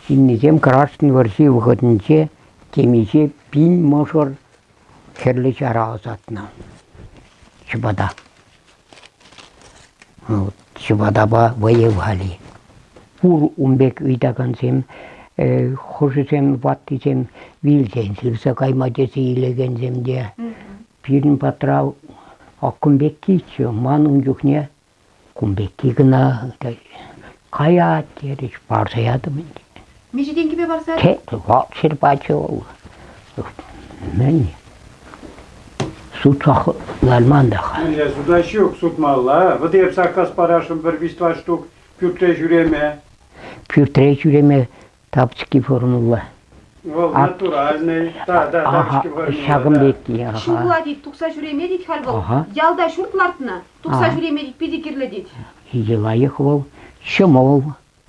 Şimdi krasın versi vıhıdınca kemice bin moşor kerli çara azatına. Çıbada. Çıbada ba воевали. Pur umbek uydagansem, hoşusem, vattisem, vilsen, sırsa kaymacası ilegensem diye. Birin patrav akkumbekki içiyor. Manun cukne kumbekki gına kaya deriş parsayadım. Meciden gibi varsa. Te, çırpaçı ol. Ben Suçak lalmanda. Я сюда щук суд мала. Вот я всякас парашым bir 2 штук pürtre jüreme. Pürtre jüreme tapçıki formula. Vol naturalный. Да, Aha, tapçı formula. şagım bekliyor. Şunla deyip tuksa jüreme deyip halbol. Aha. Yalda şurtlartına tuksa Aha. jüreme deyip pedikirle deyip. Hilayık vol, şımol,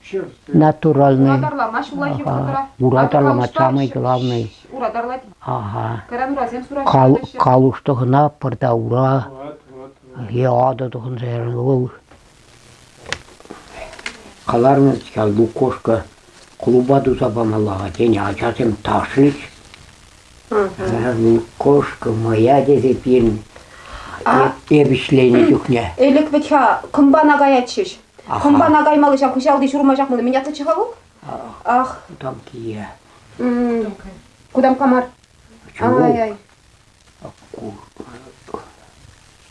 Всё. натуральный. Uradarlama şullahi Ага. fotograf. Uradarlama самый главный. Uradarla deyip. Ага. Karan urazem suraşı. Kaluştuğuna pırda ura. Вот. Яда тұғын зәрін ол. Қалармыз кәл лукошка клуба дузабамалаға дені ачасым ташлыч. Лукошка моя деді пен ебішлейні жүхне. Elek vecha kımbana gayatçış. Aha. Kımbana gaymalışam kuşaldı şurmacak mı? Меня ты чехалу? Ах. Там кие. Кудам камар? Ай-ай.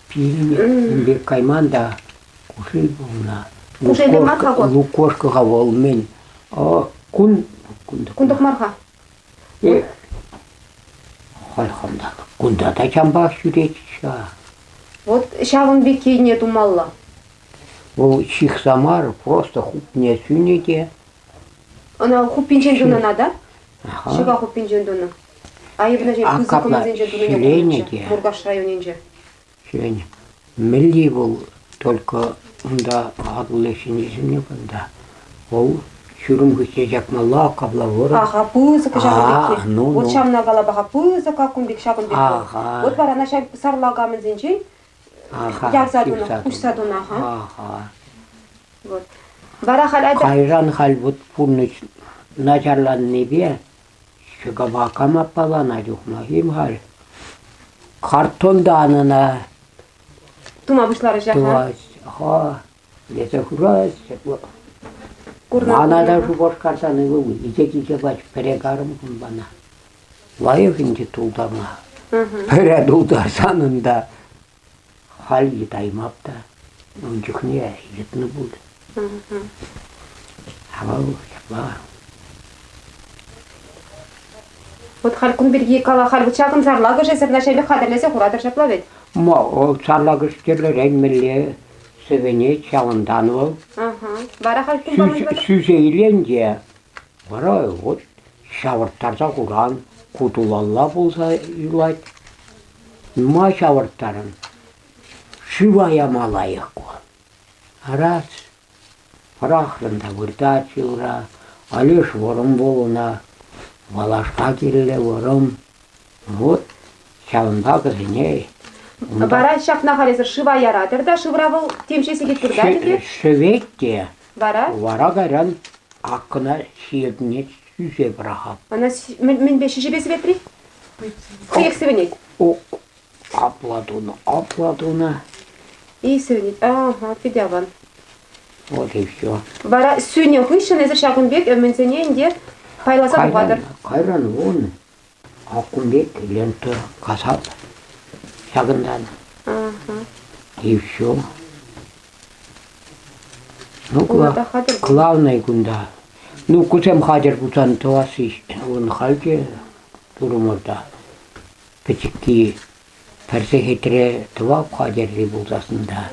Пен кайманда кушай болна. Кушай марха год? Лукошкаға ол мен. Кундук марха. Халханда. Кунда да чамбақ жүретші. Вот шавын беки не думалла. Ол Чихсамар просто хупне сүйнеде. Она хупинчен дунана да? Ага. Шыга хупинчен дуна. Айыбына же А кызы капла кымызенчен ширене дуна. де. Бургаш районенче. Шене. Милли бол только да адлешин изимне банда. Ол шурум гысе жакмалла кабла вора. Ага, пызык шавын беки. ну, Вот ну. шамна галабаха пызык акун бек шавын бек. Ага. Вот бара наша сарлагамызенче. Ага. Ярса дуна, кушса дуна. Ага. Вот. Бара халайда. Кайран хал вот пурныч начарлан небе. Шыга бакама палана жухна хим хал. Картон данына. Тума бышлары жаха. Туаз. Ага. Лесе хурас. Курна. Bana da şu boş kartanı bu. İçe baş peregarım kun bana. Layık ince tuldama. Pere tuldarsanın da hal yitaymap da. Oncuk niye yitini bul. Hava yapma. Вот халькун бирги кала хал бычагын сарлага жесер нашеби хадерлесе хурадыр шаплавет. Ama o sarlagış gerler enmeli seveni çalından ol. Ага. Бара халькун бамыз Süzeylence var o şavırtarsa kuran kutulalla bulsa yulayt. Ma şavırtarın şivaya malayık o. Aras. Rahlında burada çılra Алеш ворым болуна, валашка кириле ворым. Вот, шалында кызыне. Вара шак нахалезер шива яратыр да шывравыл темшесі кеткір да деде. Шеветте, Вара? вара гаран ақына шиетіне сүзе бірахап. Ана мен беші жебесі ветри? Күйек сөвенет. О, апладуна. И сөвенет. Ага, федяван. Вот и все. Вара сүйне хыщын езір шағын бек өмінсене инде пайласа бұғадыр. Қайран вон, ақымбек ленті қасап, шағындан. Ага. И все. Ну, Оларда хадыр. главный кунда. Ну, кусем хадыр бутан туасы, он халке туруморда. Печки персе хитре туа хадыры бутасында.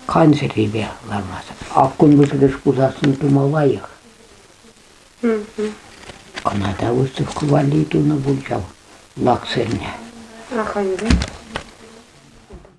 Канцери бе лармасы. Аккун бутырыш бутасын тумалайық. Канада өстіп кывали туны bulчал. Лаксерне. Ага, инде.